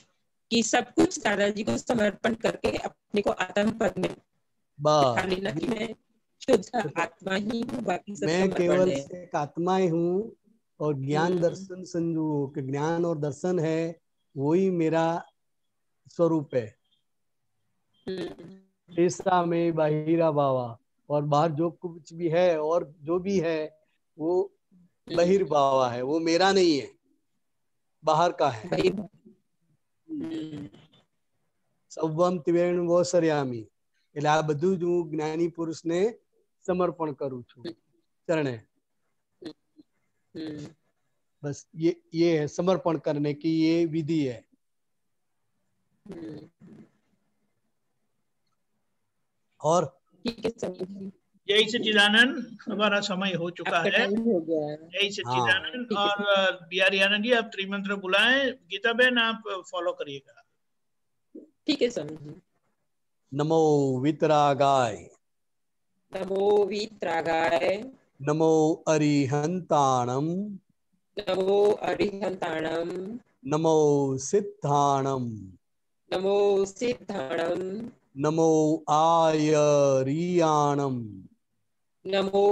Speaker 9: कि सब कुछ दादाजी को समर्पण करके अपने को आत्म पद में डाल लेना कि मैं शुद्ध आत्मा ही हूँ, बाकी सब
Speaker 2: मैं केवल एक आत्मा ही हूँ और ज्ञान दर्शन संजू के ज्ञान और दर्शन है, वही मेरा स्वरूप है। ऐसा में बाहिरा बावा, और बाहर जो कुछ भी है और जो भी है वो बहिर्भावा है, वो मेरा नहीं है, बाहर का है। સવમ ત્રિવેણ વોસર્યામી, એટલે આ બધું જ હું જ્ઞાની પુરુષને સમર્પણ કરું છું ચરણે। बस ये है समर्पण करने की, ये विधि है। और
Speaker 1: जय सच्चिदानंद, हमारा समय हो चुका है। जय सच्चिदानंद। और बिहारी आनंद जी, आप त्रिमंत्र बुलाएं। गीता बहन आप फॉलो करिएगा।
Speaker 9: ठीक है स्वामी जी।
Speaker 2: नमो वितरागाय,
Speaker 9: नमो वितरागाय,
Speaker 2: नमो अरिहंताणम,
Speaker 9: नमो अरिहंताणम,
Speaker 2: नमो सिद्धाणम,
Speaker 9: नमो सिद्धाणम,
Speaker 2: नमो आयरियाणम,
Speaker 9: नमो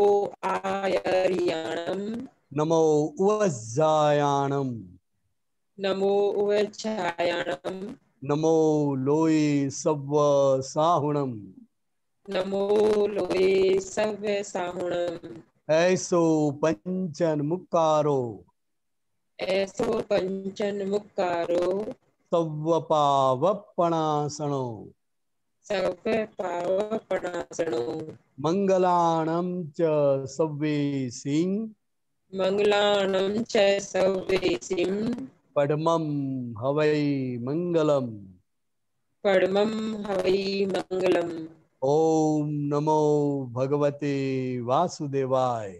Speaker 9: आयरियाणम,
Speaker 2: नमो उवज्जायाणम,
Speaker 9: नमो उवज्जायाणम,
Speaker 2: नमो लोय सव्व साहुणम,
Speaker 9: नमो लोय सव्व साहुणम,
Speaker 2: ऐसो पंचन मुक्कारो,
Speaker 9: ऐसो पंचन मुक्कारो,
Speaker 2: सव्वपावपणासनो,
Speaker 9: सव्वपावपणासनो,
Speaker 2: मंगलाणं च सव्वेसिं,
Speaker 9: मंगलाणं च सव्वेसिं,
Speaker 2: पद्मं हवै मंगलम,
Speaker 9: पद्मं हवै मंगलम।
Speaker 2: ओम नमो भगवते वासुदेवाय,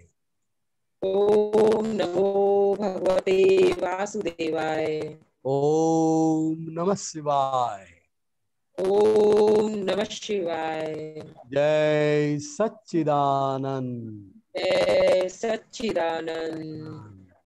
Speaker 9: ओम नमो भगवते वासुदेवाय,
Speaker 2: ओम नमः शिवाय,
Speaker 9: ओम नमः शिवाय।
Speaker 2: जय सच्चिदानंद,
Speaker 9: जय सच्चिदानंद।